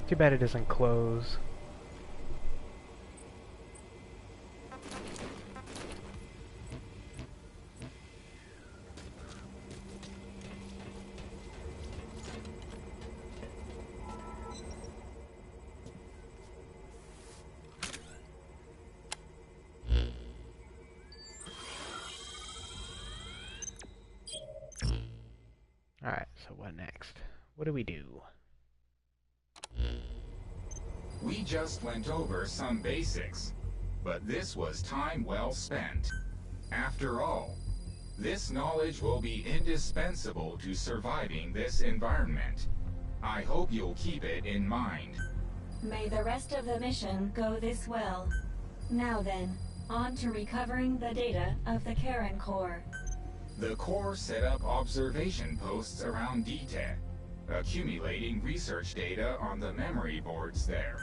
Too bad it doesn't close. Alright, so what next? What do we do? We just went over some basics, but this was time well spent. After all, this knowledge will be indispensable to surviving this environment. I hope you'll keep it in mind. May the rest of the mission go this well. Now then, on to recovering the data of the Karen Core. The Core set up observation posts around DTEC, accumulating research data on the memory boards there.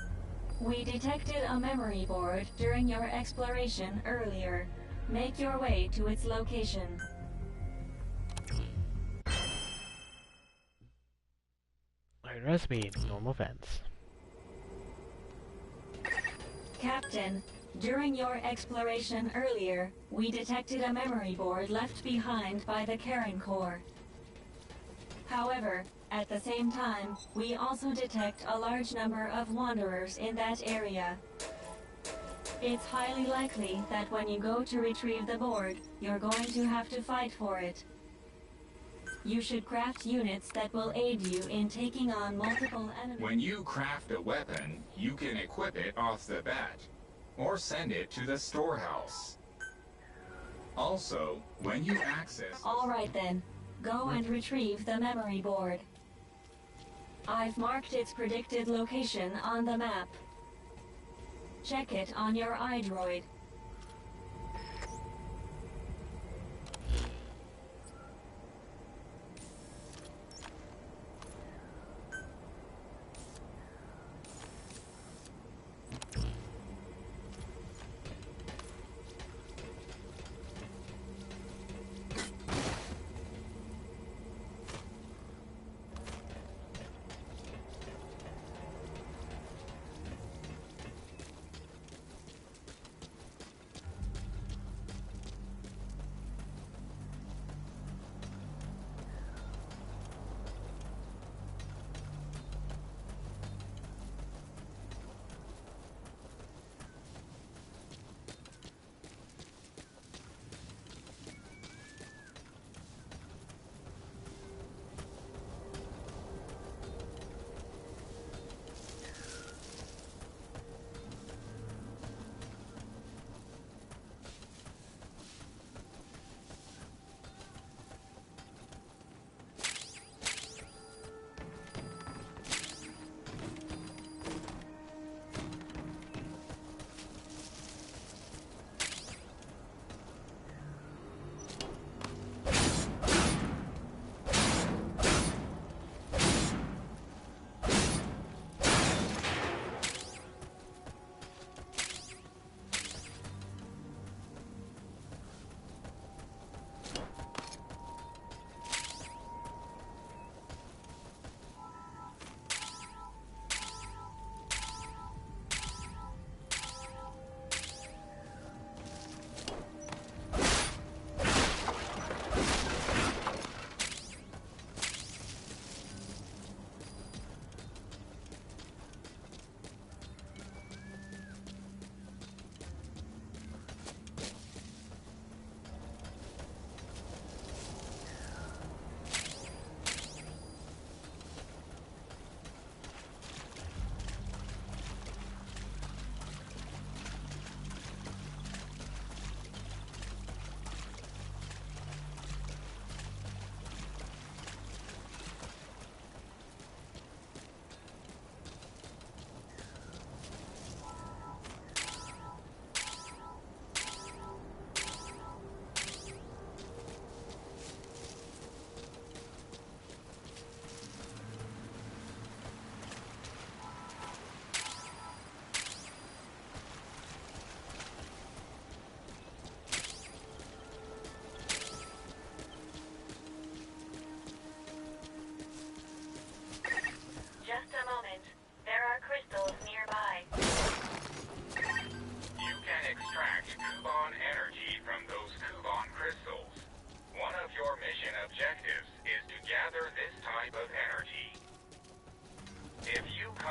We detected a memory board during your exploration earlier. Make your way to its location. Alright, recipe, normal vents. Captain, during your exploration earlier, we detected a memory board left behind by the Karen Core. However, at the same time, we also detect a large number of wanderers in that area. It's highly likely that when you go to retrieve the board, you're going to have to fight for it. You should craft units that will aid you in taking on multiple enemies. When you craft a weapon, you can equip it off the bat, or send it to the storehouse. Also, when you access... All right then, go and retrieve the memory board. I've marked its predicted location on the map. Check it on your iDroid.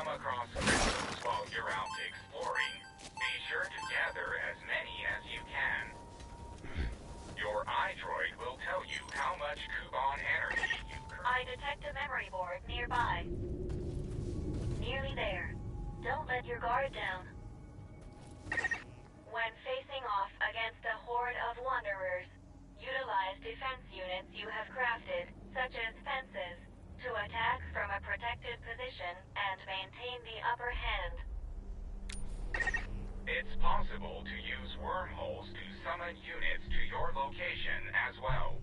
come across crystals while you're out exploring, be sure to gather as many as you can. Your iDroid will tell you how much Kuban energy you I detect a memory board nearby. Nearly there. Don't let your guard down. When facing off against a horde of wanderers, utilize defense units you have crafted, such as fences, to attack from a protected position and maintain the upper hand. It's possible to use wormholes to summon units to your location as well.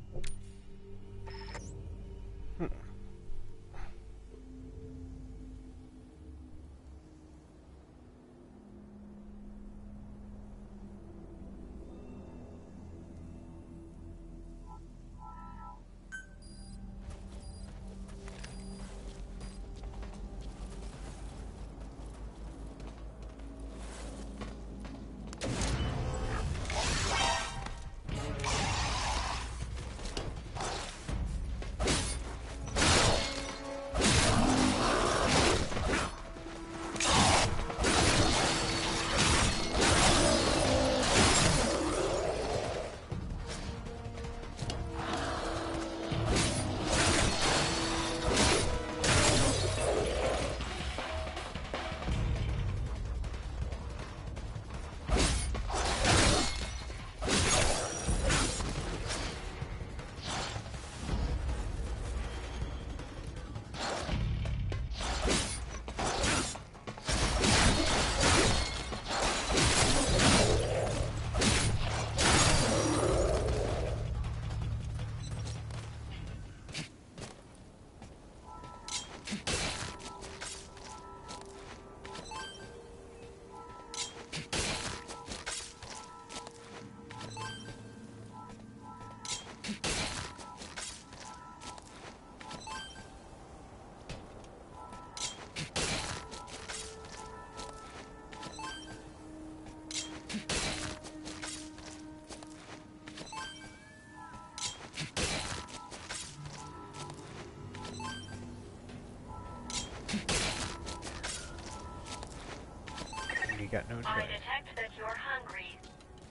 You got no I choice. detect that you're hungry.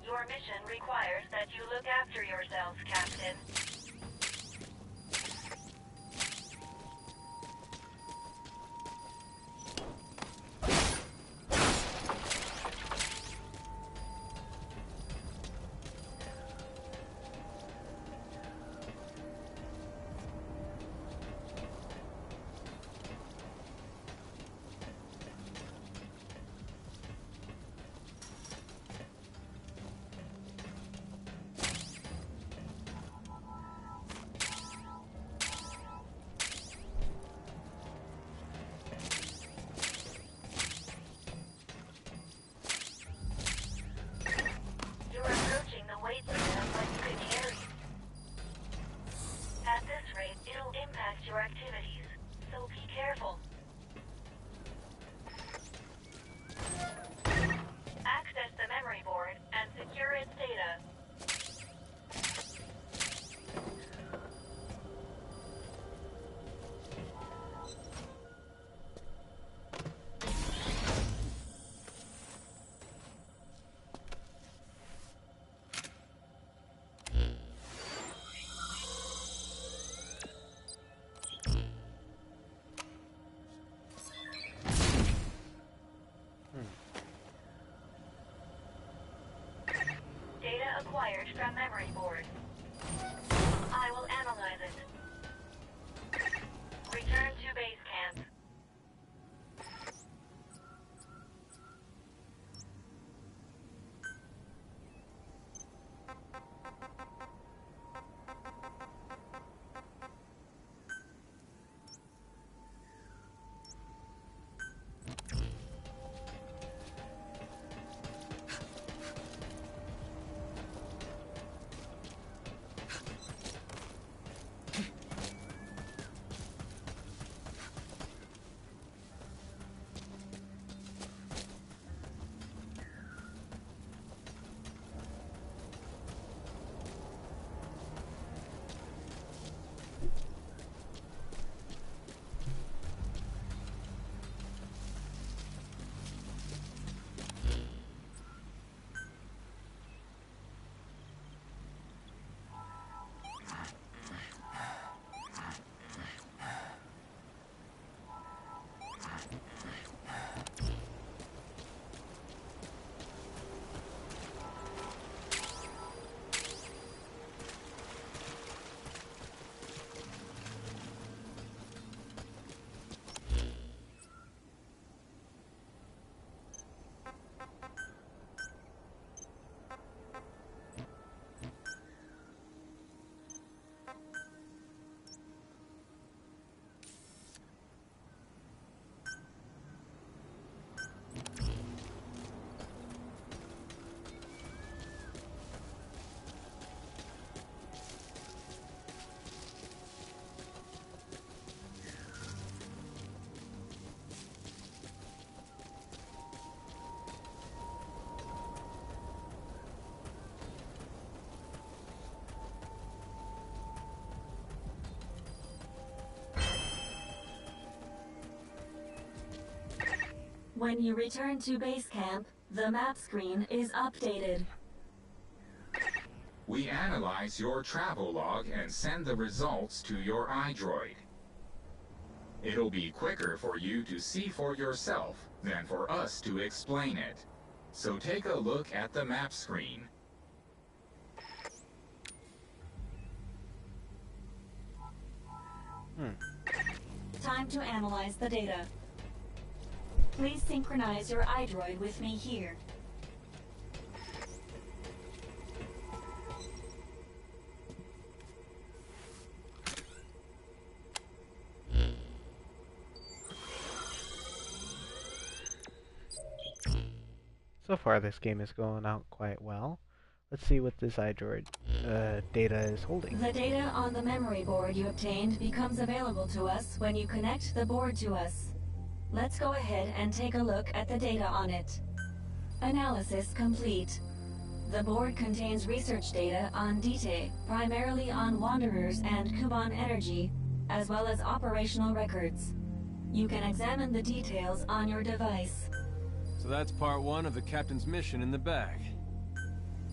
Your mission requires that you look after yourself, Captain. You're approaching the weight limit of what you can carry. At this rate, it'll impact your activities, so be careful. Access the memory board and secure its data. Data acquired from memory board. I will analyze it. Return to base camp. When you return to base camp, the map screen is updated. We analyze your travel log and send the results to your iDroid. It'll be quicker for you to see for yourself than for us to explain it. So take a look at the map screen. Time to analyze the data. Please synchronize your iDroid with me here. So far, this game is going out quite well. Let's see what this iDroid data is holding. The data on the memory board you obtained becomes available to us when you connect the board to us. Let's go ahead and take a look at the data on it. Analysis complete. The board contains research data on Dite, primarily on Wanderers and Kuban energy, as well as operational records. You can examine the details on your device. So that's part 1 of the captain's mission in the bag.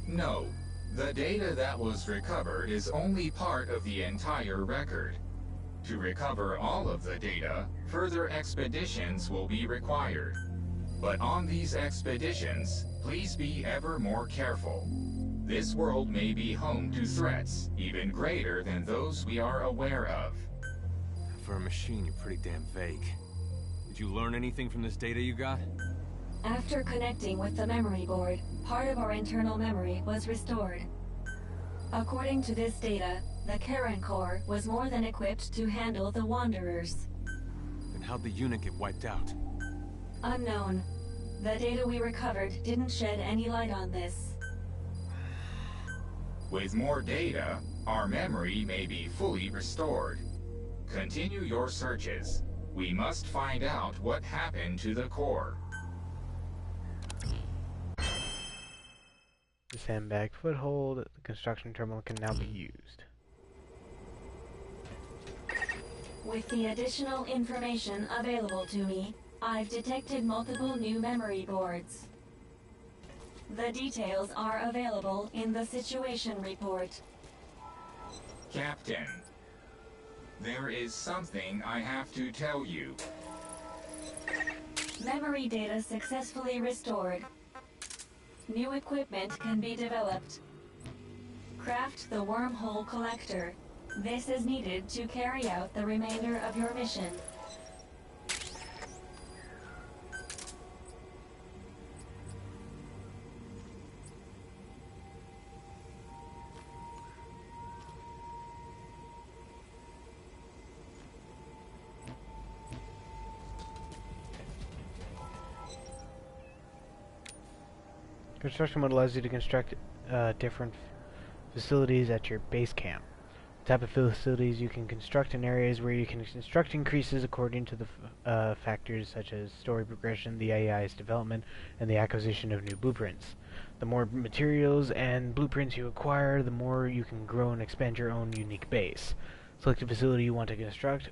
No, the data that was recovered is only part of the entire record. To recover all of the data, further expeditions will be required. But on these expeditions, please be ever more careful. This world may be home to threats even greater than those we are aware of. For a machine, you're pretty damn vague. Did you learn anything from this data you got? After connecting with the memory board, part of our internal memory was restored. According to this data, the Karen core was more than equipped to handle the Wanderers. Then how'd the unit get wiped out? Unknown. The data we recovered didn't shed any light on this. With more data, our memory may be fully restored. Continue your searches. We must find out what happened to the core. The sandbag foothold, the construction terminal can now be used. With the additional information available to me, I've detected multiple new memory boards. The details are available in the situation report. Captain, there is something I have to tell you. Memory data successfully restored. New equipment can be developed. Craft the wormhole collector. This is needed to carry out the remainder of your mission. Construction mode allows you to construct different facilities at your base camp. The type of facilities you can construct in areas where you can construct increases according to the factors such as story progression, the AI's development, and the acquisition of new blueprints. The more materials and blueprints you acquire, the more you can grow and expand your own unique base. Select a facility you want to construct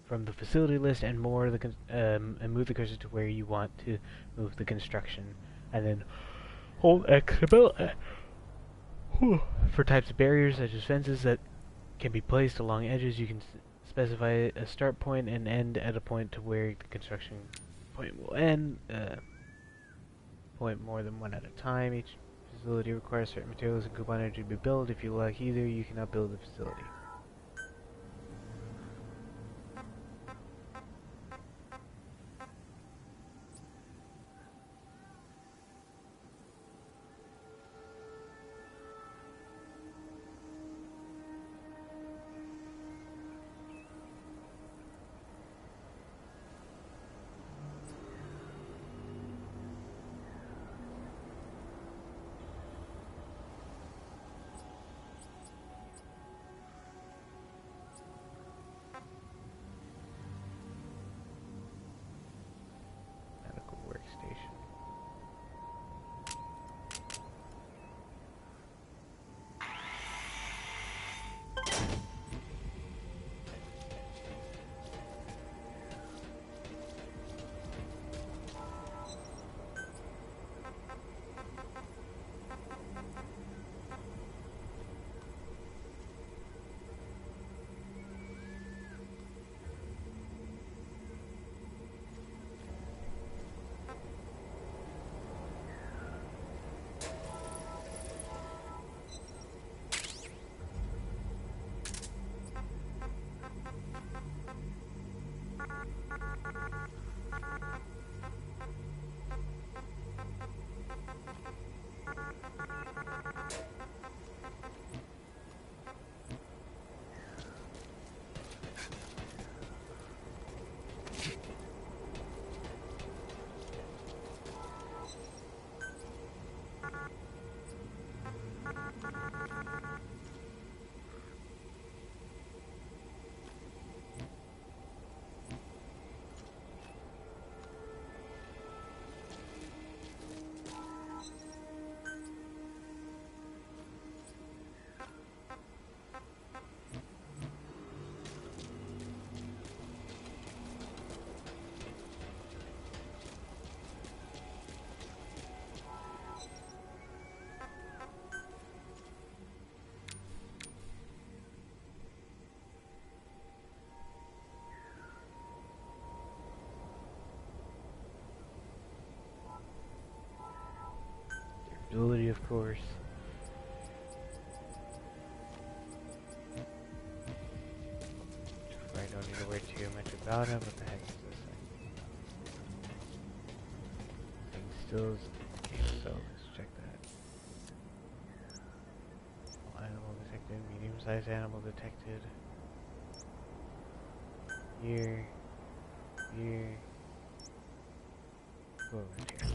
from the facility list and move the cursor to where you want to move the construction, and then hold X for types of barriers such as fences that can be placed along edges. You can specify a start point and end at a point to where the construction point will end. Point more than one at a time. Each facility requires certain materials and coupon energy to be built. If you lack either, you cannot build the facility. responsibility, of course. I don't need to worry too much about it. What the heck is this thing? Thing still is okay, so let's check that. Small animal detected, medium-sized animal detected. Here. Go over here.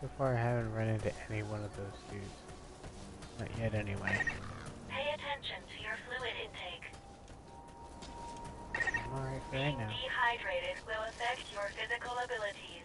So far I haven't run into any one of those dudes. Not yet anyway. Pay attention to your fluid intake. I'm alright for right Being now. dehydrated will affect your physical abilities.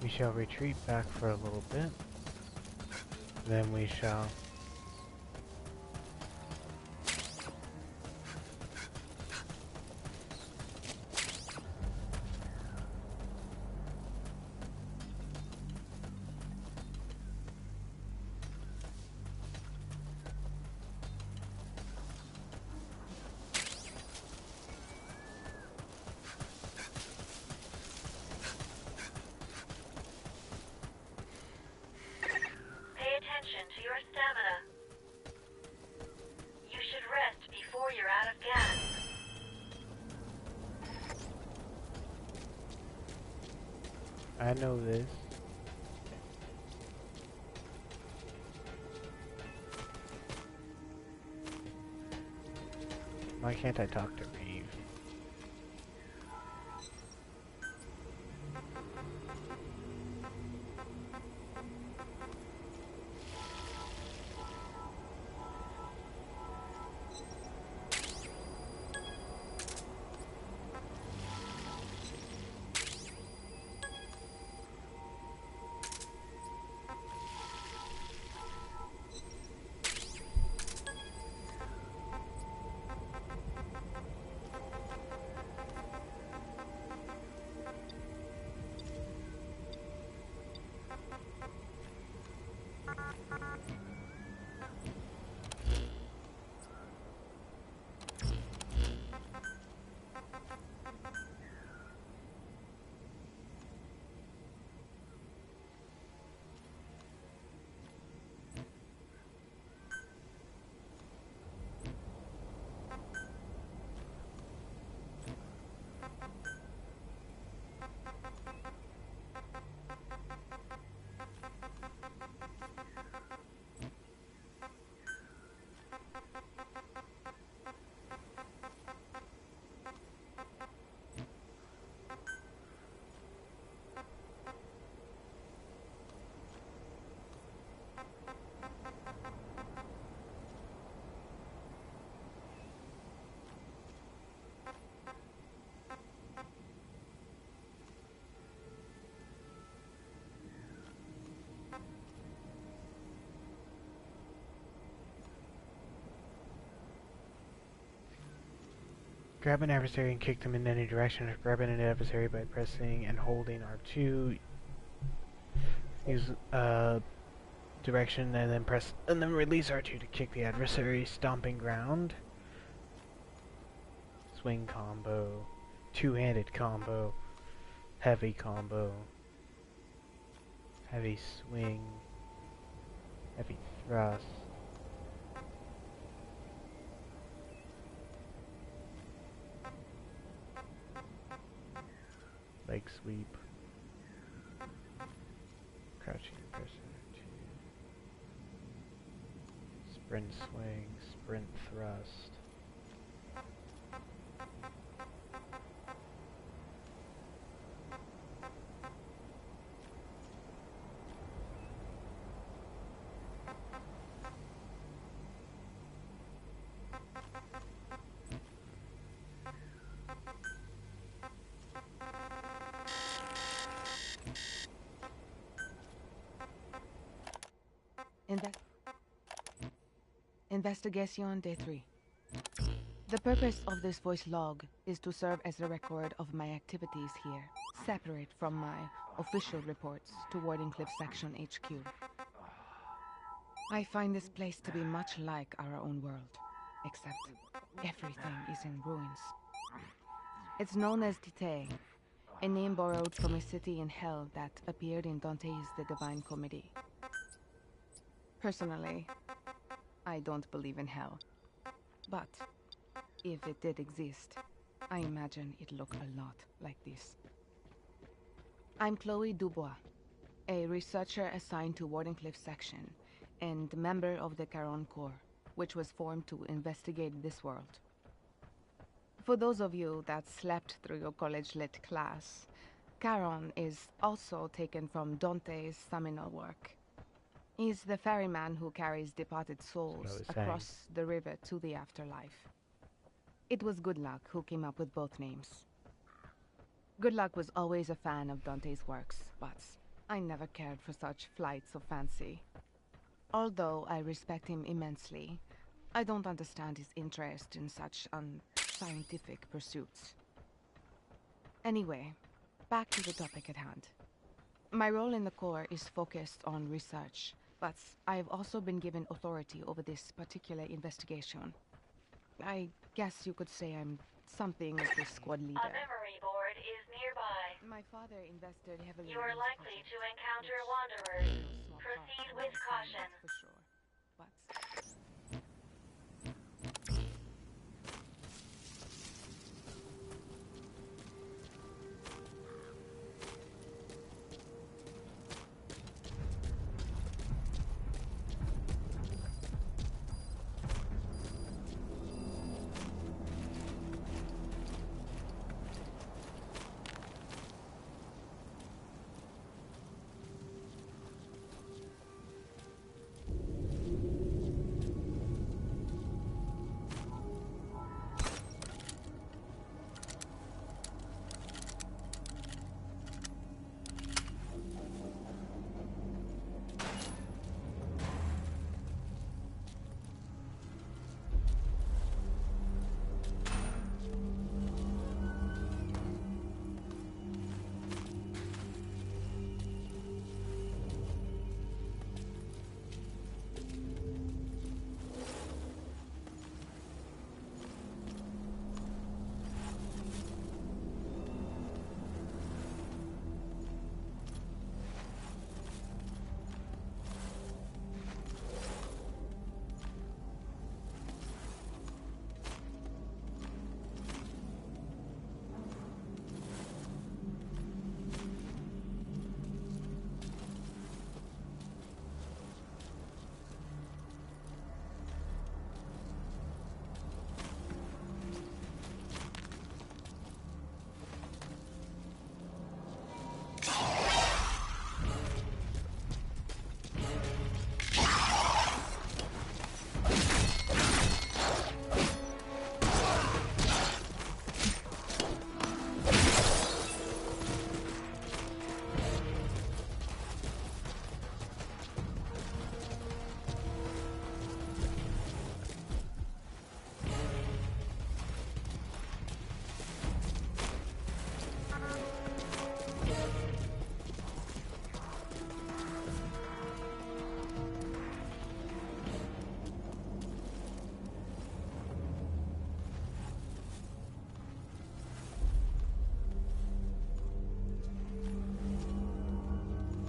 We shall retreat back for a little bit. Then we shall... Pay attention to your stamina. You should rest before you're out of gas. I know this. Why can't I talk to Reeve? Grab an adversary and kick them in any direction. Grab an adversary by pressing and holding R2. Use direction and then press and then release R2 to kick the adversary. Stomping ground. Swing combo. Two-handed combo. Heavy combo. Heavy swing. Heavy thrust. Leg sweep. Crouching press R2. Sprint swing. Sprint thrust. Investigation Day 3. The purpose of this voice log is to serve as a record of my activities here, separate from my official reports to Wardenclyffe Section HQ. I find this place to be much like our own world, except everything is in ruins. It's known as Tite, a name borrowed from a city in hell that appeared in Dante's The Divine Comedy. Personally, I don't believe in hell. But if it did exist, I imagine it looked a lot like this. I'm Chloe Dubois, a researcher assigned to Wardenclyffe Section and member of the Charon Corps, which was formed to investigate this world. For those of you that slept through your college lit class, Charon is also taken from Dante's seminal work. He's the ferryman who carries departed souls across the river to the afterlife. It was Good Luck who came up with both names. Good Luck was always a fan of Dante's works, but I never cared for such flights of fancy. Although I respect him immensely, I don't understand his interest in such unscientific pursuits. Anyway, back to the topic at hand. My role in the Corps is focused on research, but I have also been given authority over this particular investigation. I guess you could say I'm something of the squad leader. A memory board is nearby. My father invested heavily You are in this likely project, to encounter which wanderers. is no small part Proceed of with my caution. assignment, for sure. But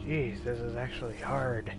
Jeez, this is actually hard.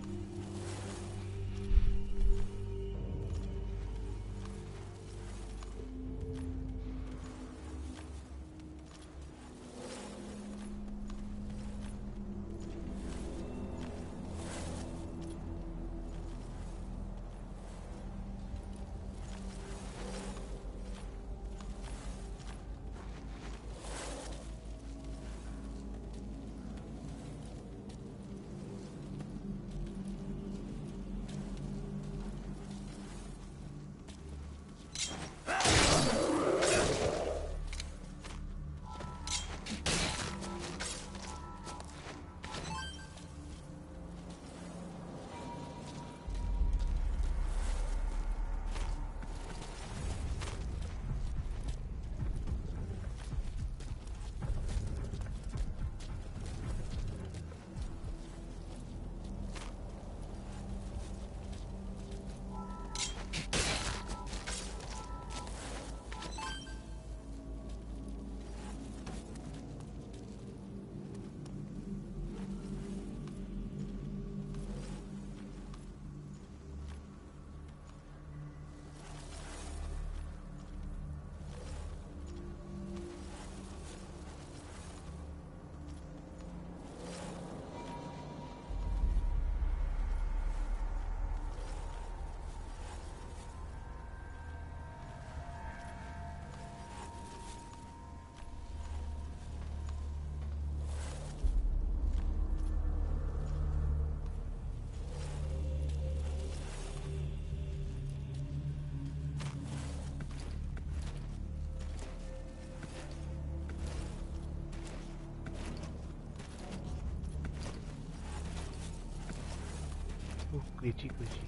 Oh, glitchy, glitchy.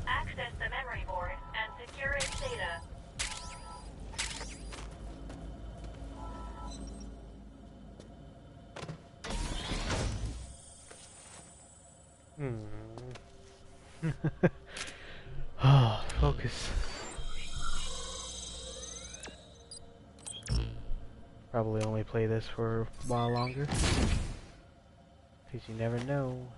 Access the memory board and secure its data. Oh, focus. Probably only play this for a while longer. Because you never know.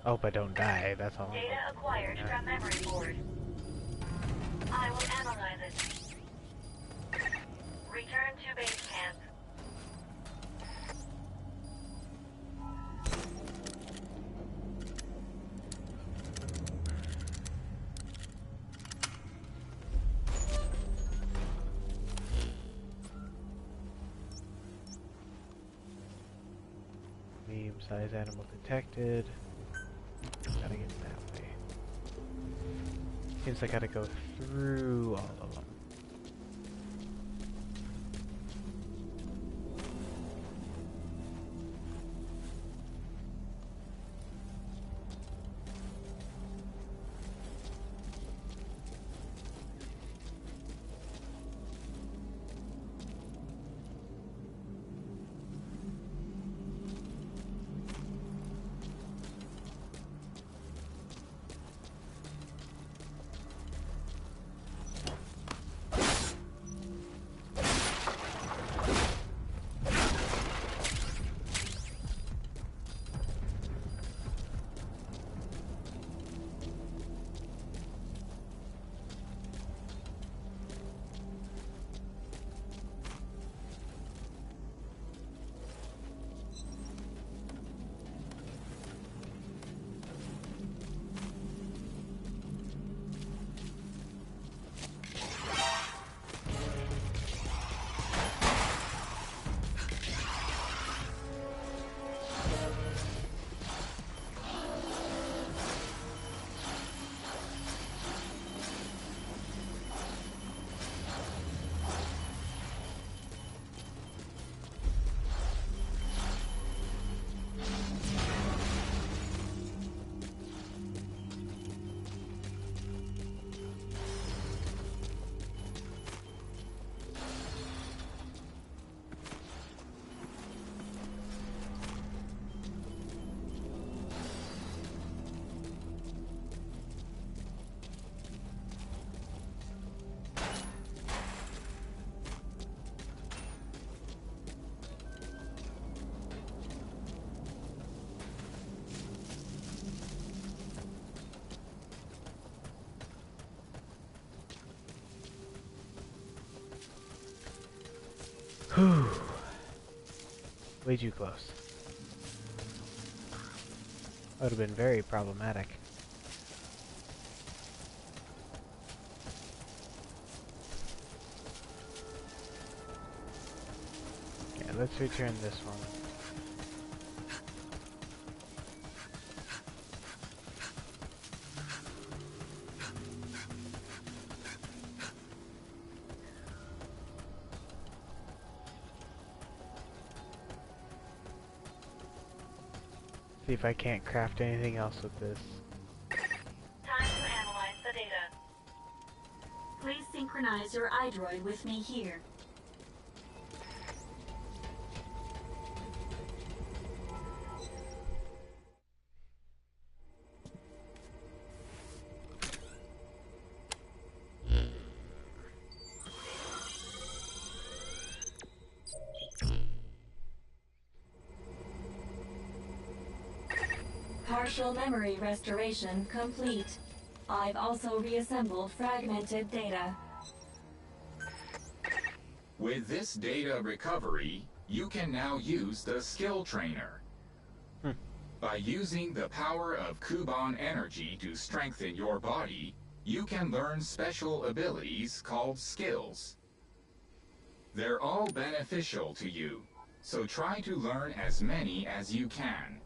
I hope I don't die, that's all. Data acquired from memory board. I will analyze it. Return to base camp. Medium-sized animal detected. Gotta get that way. Seems like I gotta go through all of them. Whew. Way too close. That would have been very problematic. Yeah, let's return this one. See if I can't craft anything else with this. Time to analyze the data. Please synchronize your iDroid with me here. Partial memory restoration complete. I've also reassembled fragmented data. With this data recovery, you can now use the skill trainer. By using the power of Kuban energy to strengthen your body, you can learn special abilities called skills. They're all beneficial to you, so try to learn as many as you can.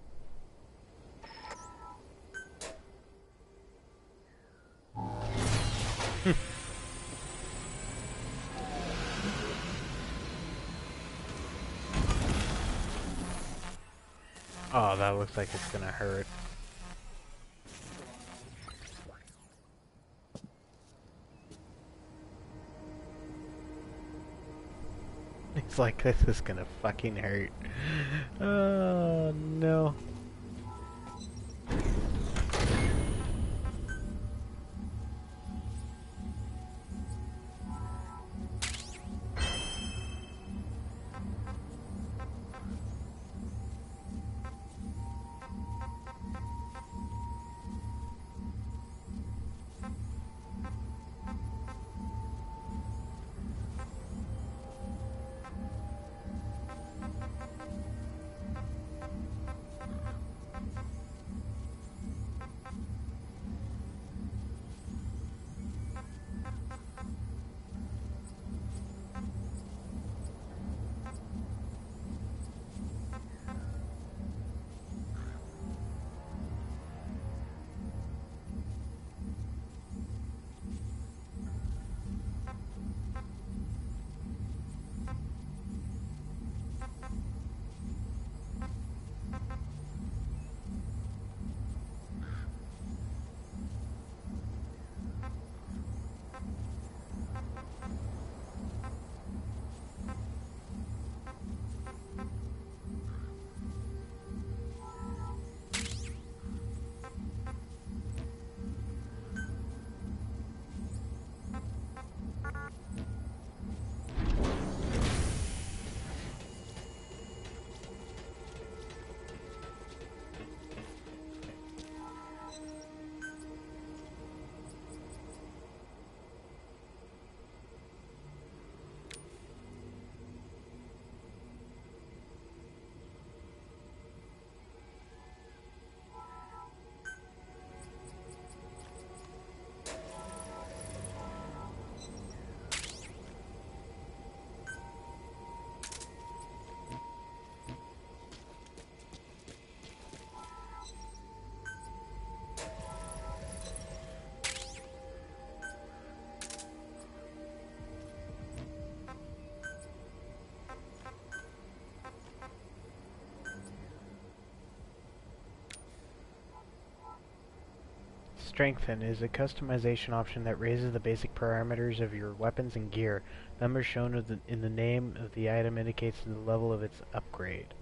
Oh, that looks like it's gonna hurt. It's like this is gonna fucking hurt. Oh no. Strengthen is a customization option that raises the basic parameters of your weapons and gear. Numbers shown in the name of the item indicates the level of its upgrade.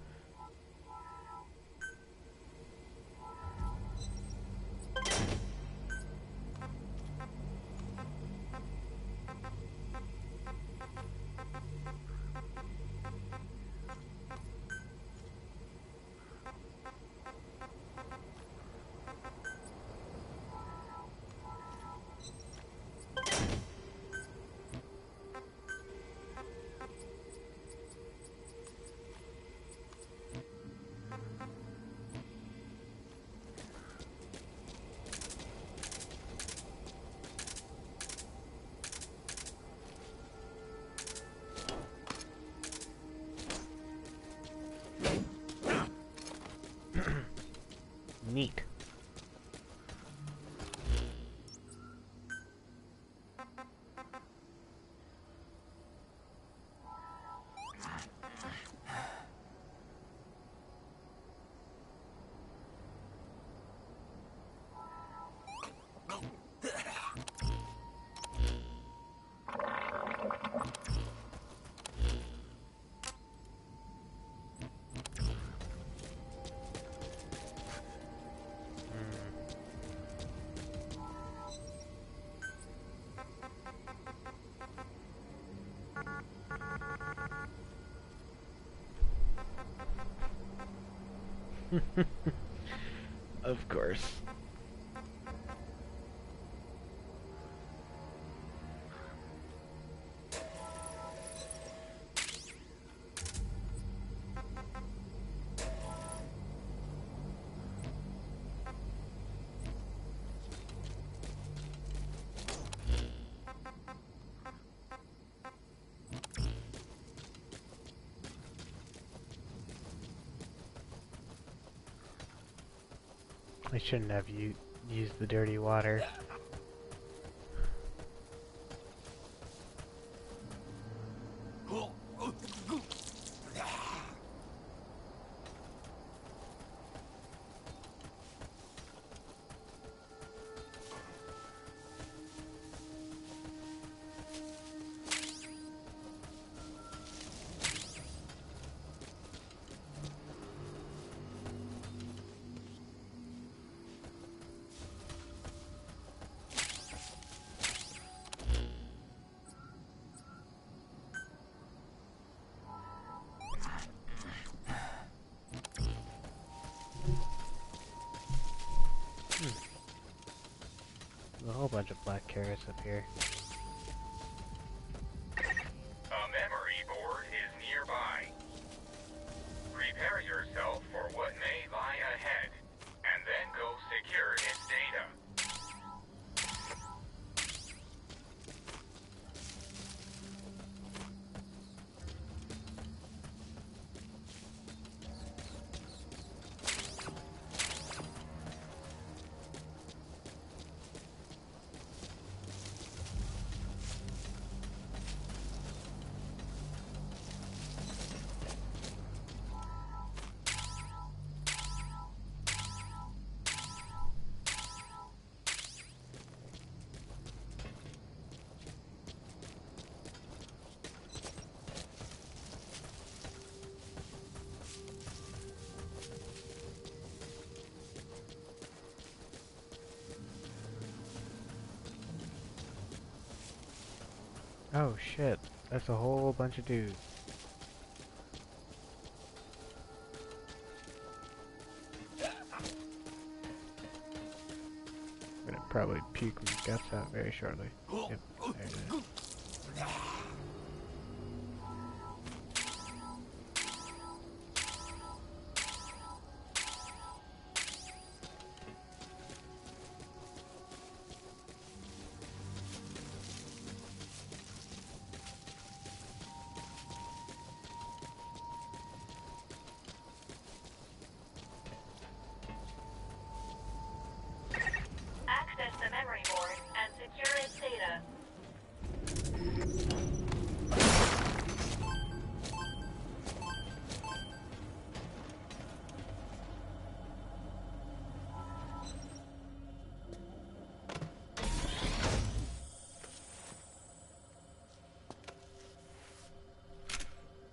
Neat. Of course. I shouldn't have used the dirty water. A whole bunch of black carrots up here. A memory board is nearby. Prepare yourself for what may lie ahead, and then go secure its data. Oh shit, that's a whole bunch of dudes. I'm gonna probably puke my guts out very shortly. Yep, there it is. Access the memory board and secure its data.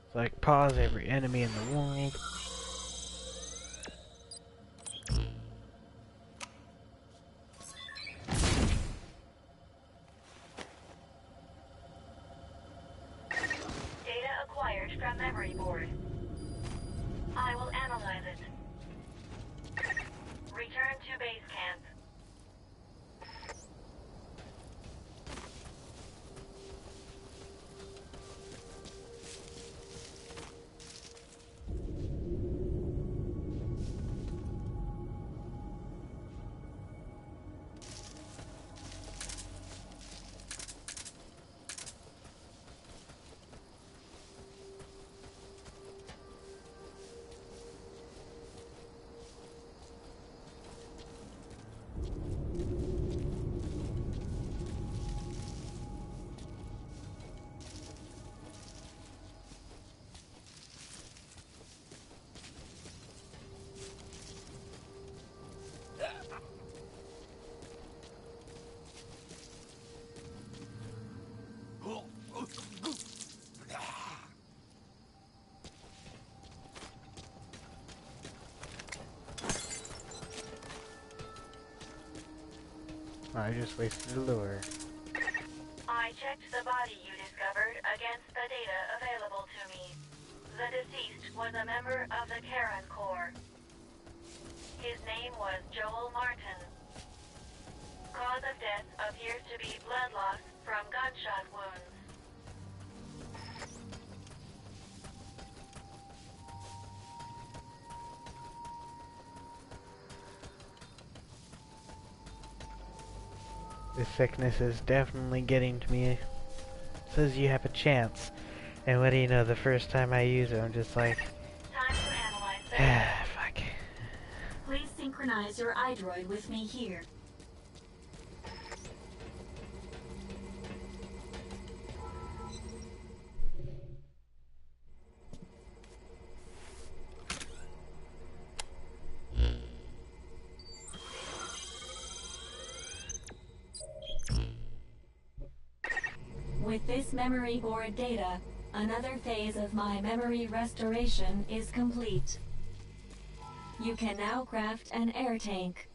It's like pause every enemy in the world. Data acquired from memory board. I will analyze it. Return to base camp. I just wasted a lure. I checked the body you discovered against the data available to me. The deceased was a member of the Karen Corps. His name was Joel Martin. Cause of death appears to be blood loss from gunshot wounds. This sickness is definitely getting to me. It says you have a chance. And what do you know, the first time I use it, I'm just like, Time to analyze the fuck. Please synchronize your iDroid with me here. With this memory board data, another phase of my memory restoration is complete. You can now craft an air tank.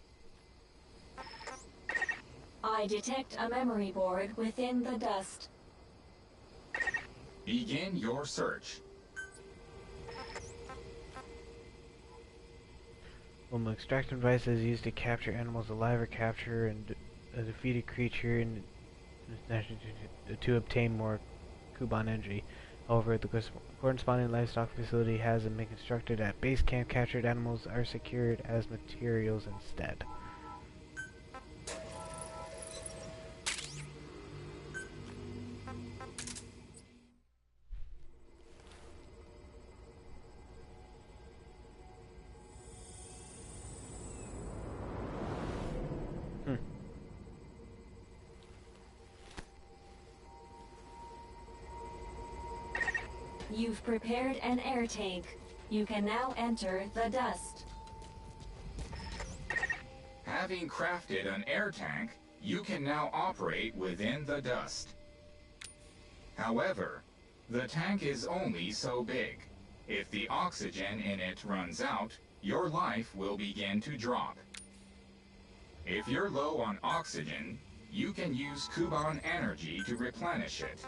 I detect a memory board within the dust. Begin your search. When the extraction device is used to capture animals alive or capture and a defeated creature and to obtain more Kuban energy. However, the corresponding livestock facility has been constructed at base camp. Captured animals are secured as materials instead. You've prepared an air tank. You can now enter the dust. Having crafted an air tank, you can now operate within the dust. However, the tank is only so big. If the oxygen in it runs out, your life will begin to drop. If you're low on oxygen, you can use Kuban energy to replenish it.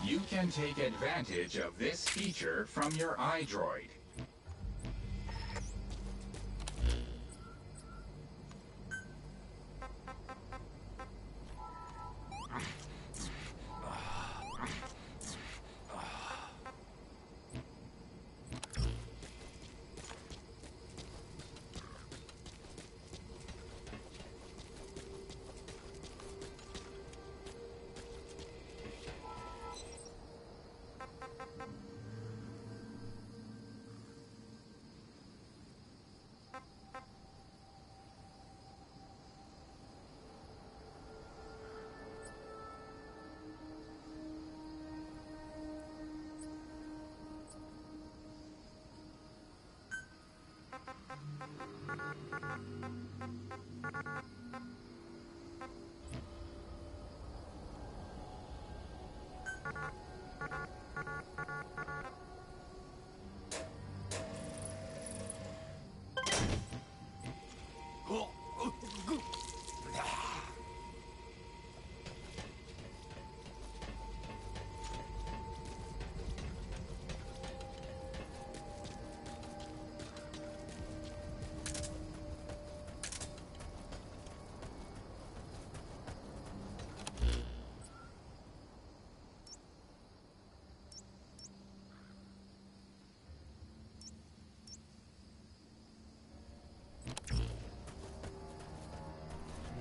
You can take advantage of this feature from your iDroid.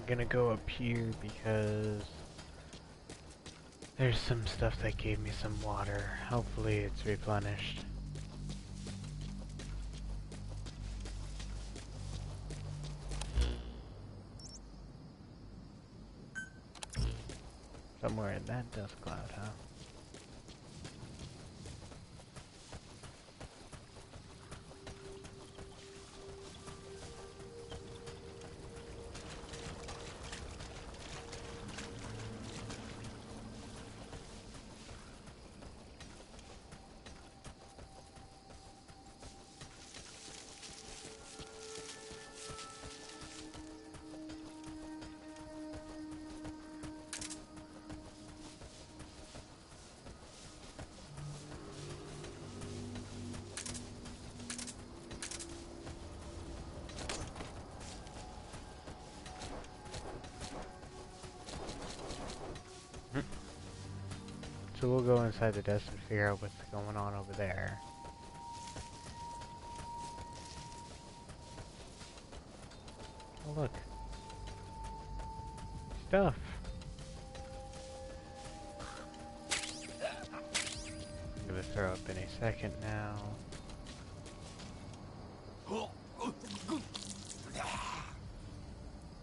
I'm gonna go up here because there's some stuff that gave me some water. Hopefully it's replenished. Somewhere in that dust cloud, huh? so we'll go inside the dust and figure out what's going on over there. Oh look. Stuff. I'm gonna throw up in a second now.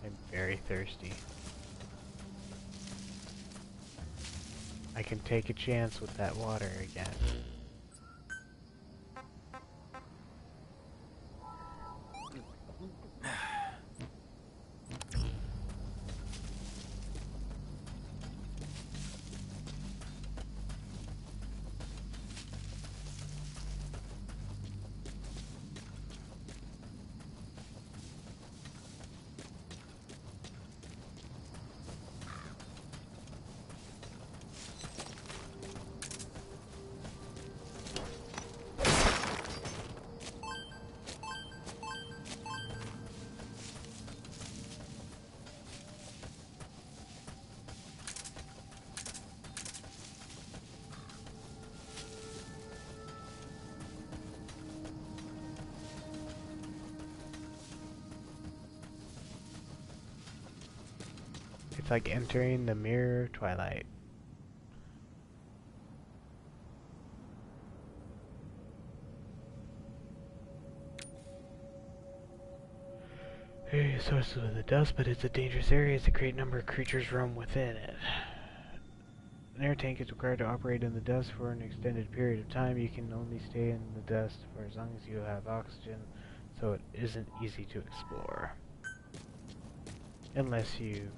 I'm very thirsty. I can take a chance with that water again. It's like entering the mirror twilight. Area source of the dust, but it's a dangerous area as a great number of creatures roam within it. An air tank is required to operate in the dust for an extended period of time. You can only stay in the dust for as long as you have oxygen, so it isn't easy to explore. Unless you...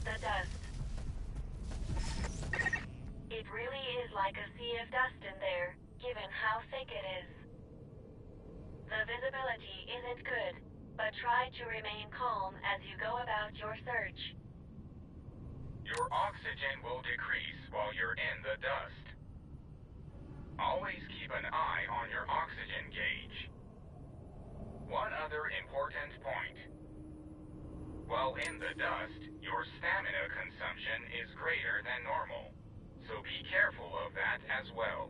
The dust. It really is like a sea of dust in there, given how thick it is. The visibility isn't good, but try to remain calm as you go about your search. Your oxygen will decrease while you're in the dust. Always keep an eye on your oxygen gauge. One other important point. While in the dust, your stamina consumption is greater than normal, so be careful of that as well.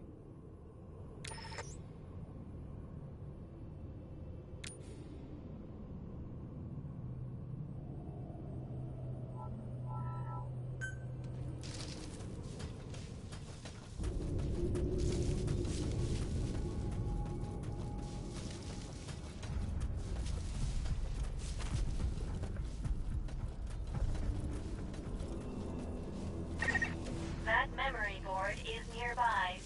That memory board is nearby.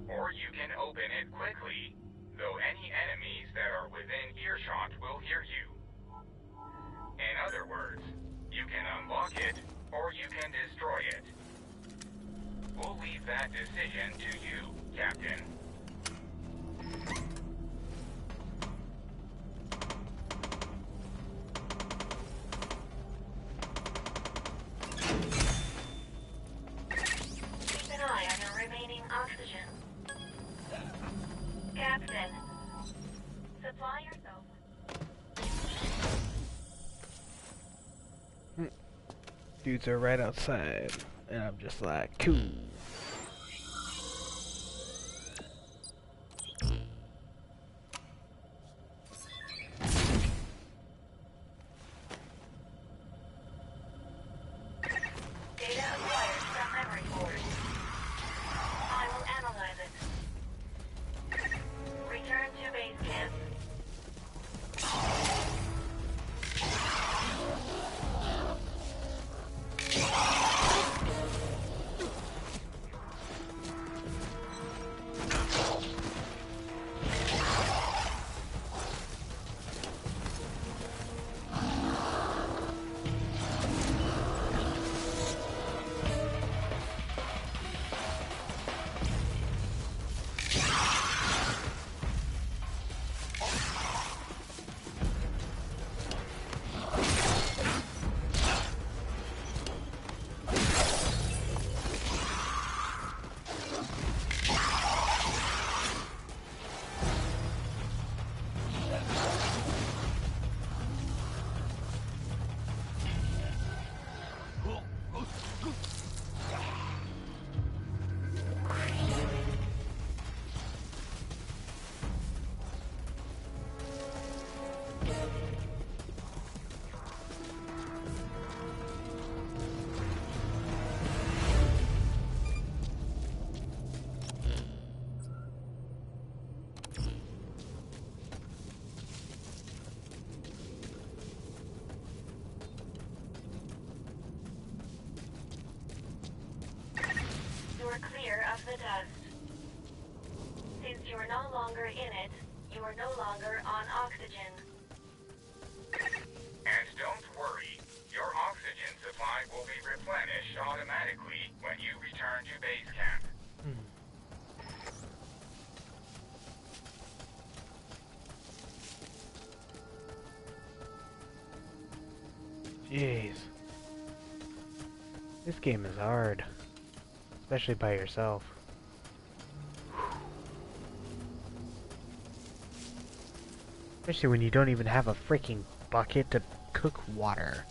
or you can open it quickly, though any enemies that are within earshot will hear you. In other words, you can unlock it, or you can destroy it. We'll leave that decision to you, Captain. Keep an eye on your remaining oxygen. Captain, supply yourself. Dudes are right outside, and I'm just like, cool. Data acquired from memory cores. I will analyze it. Return to base camp. Clear of the dust. Since you are no longer in it, you are no longer on oxygen. And don't worry, your oxygen supply will be replenished automatically when you return to base camp. Jeez. This game is hard. Especially by yourself. Especially when you don't even have a freaking bucket to cook water.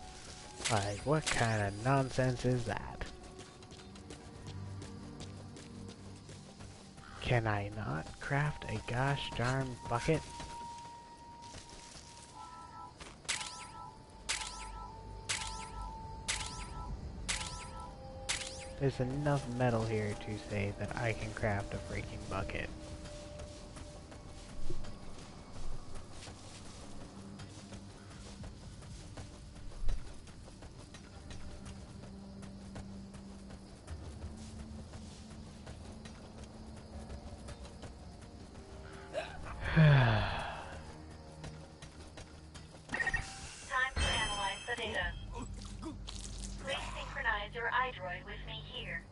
Like, what kind of nonsense is that? Can I not craft a gosh darn bucket? There's enough metal here to say that I can craft a freaking bucket. Time to analyze the data. Please synchronize your iDroid with me here.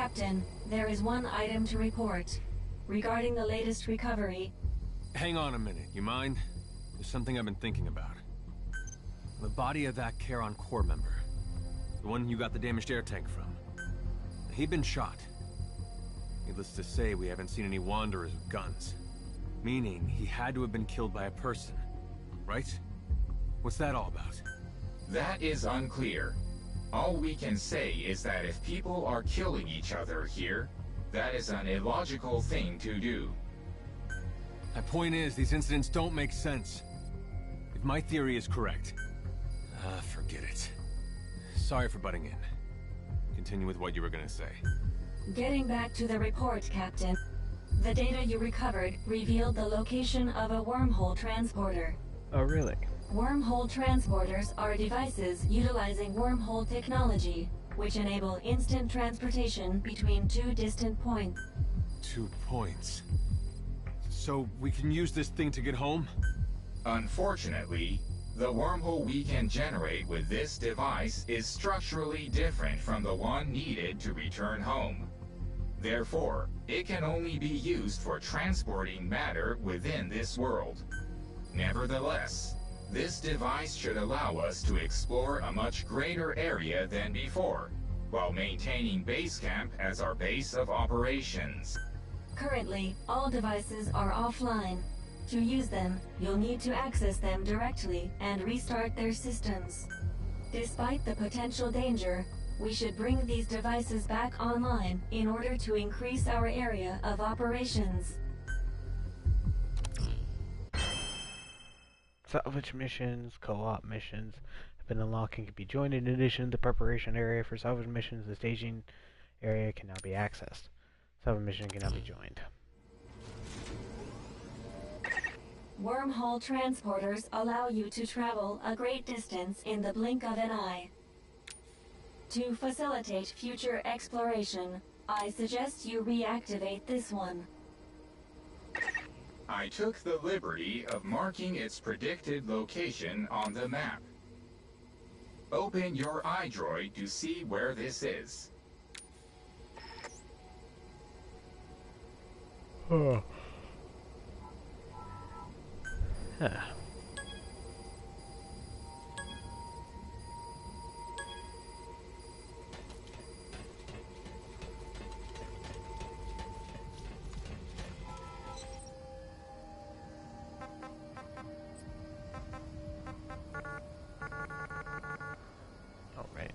Captain, there is one item to report. Regarding the latest recovery... Hang on a minute, you mind? There's something I've been thinking about. The body of that Charon Corps member. The one you got the damaged air tank from. He'd been shot. Needless to say, we haven't seen any Wanderers with guns. Meaning, he had to have been killed by a person. Right? What's that all about? That is unclear. All we can say is that if people are killing each other here, that is an illogical thing to do. My point is, these incidents don't make sense. If my theory is correct... forget it. Sorry for butting in. Continue with what you were gonna say. Getting back to the report, Captain. The data you recovered revealed the location of a wormhole transporter. Oh, really? Wormhole transporters are devices utilizing wormhole technology, which enable instant transportation between two distant points. 2 points. So we can use this thing to get home? Unfortunately, the wormhole we can generate with this device is structurally different from the one needed to return home. Therefore, it can only be used for transporting matter within this world. Nevertheless, this device should allow us to explore a much greater area than before, while maintaining base camp as our base of operations. Currently, all devices are offline. To use them, you'll need to access them directly and restart their systems. Despite the potential danger, we should bring these devices back online in order to increase our area of operations. Salvage missions, co-op missions have been unlocked and can be joined. In addition, the preparation area for salvage missions, the staging area can now be accessed. Salvage mission can now be joined. Wormhole transporters allow you to travel a great distance in the blink of an eye. To facilitate future exploration, I suggest you reactivate this one. I took the liberty of marking its predicted location on the map. Open your iDroid to see where this is. Huh. All right.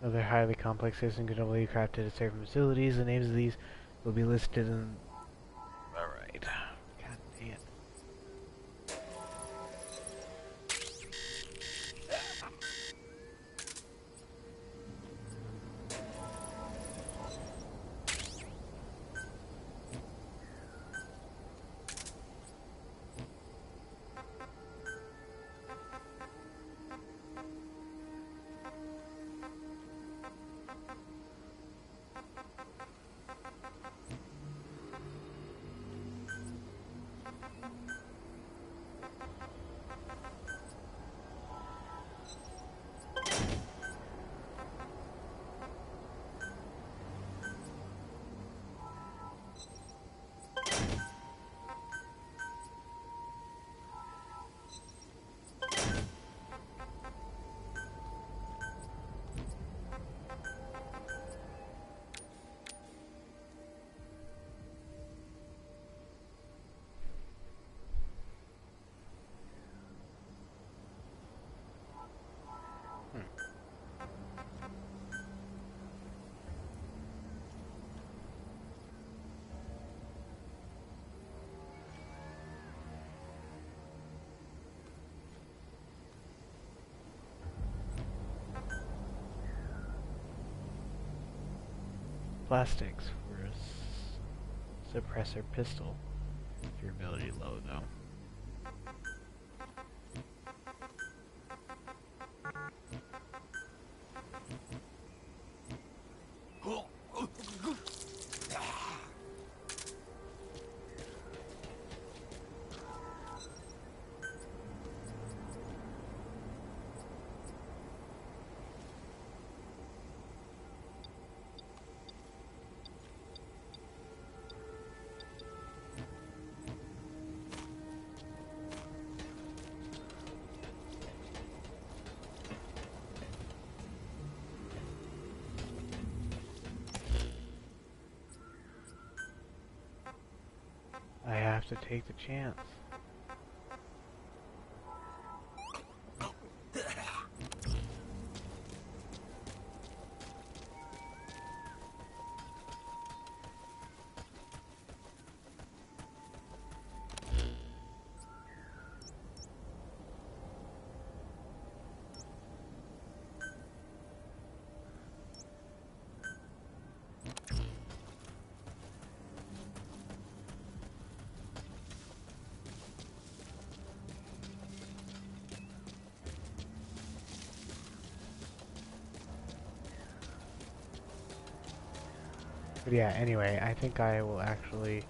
Other highly complex system can only be crafted at certain facilities. The names of these will be listed in... Alright. God damn. plastics for a suppressor pistol. Durability low though. I have to take the chance. But yeah, anyway, I think I will actually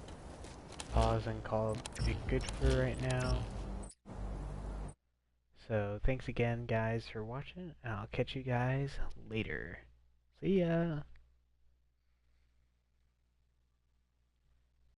pause and call it good for right now. So thanks again guys for watching, and I'll catch you guys later. See ya!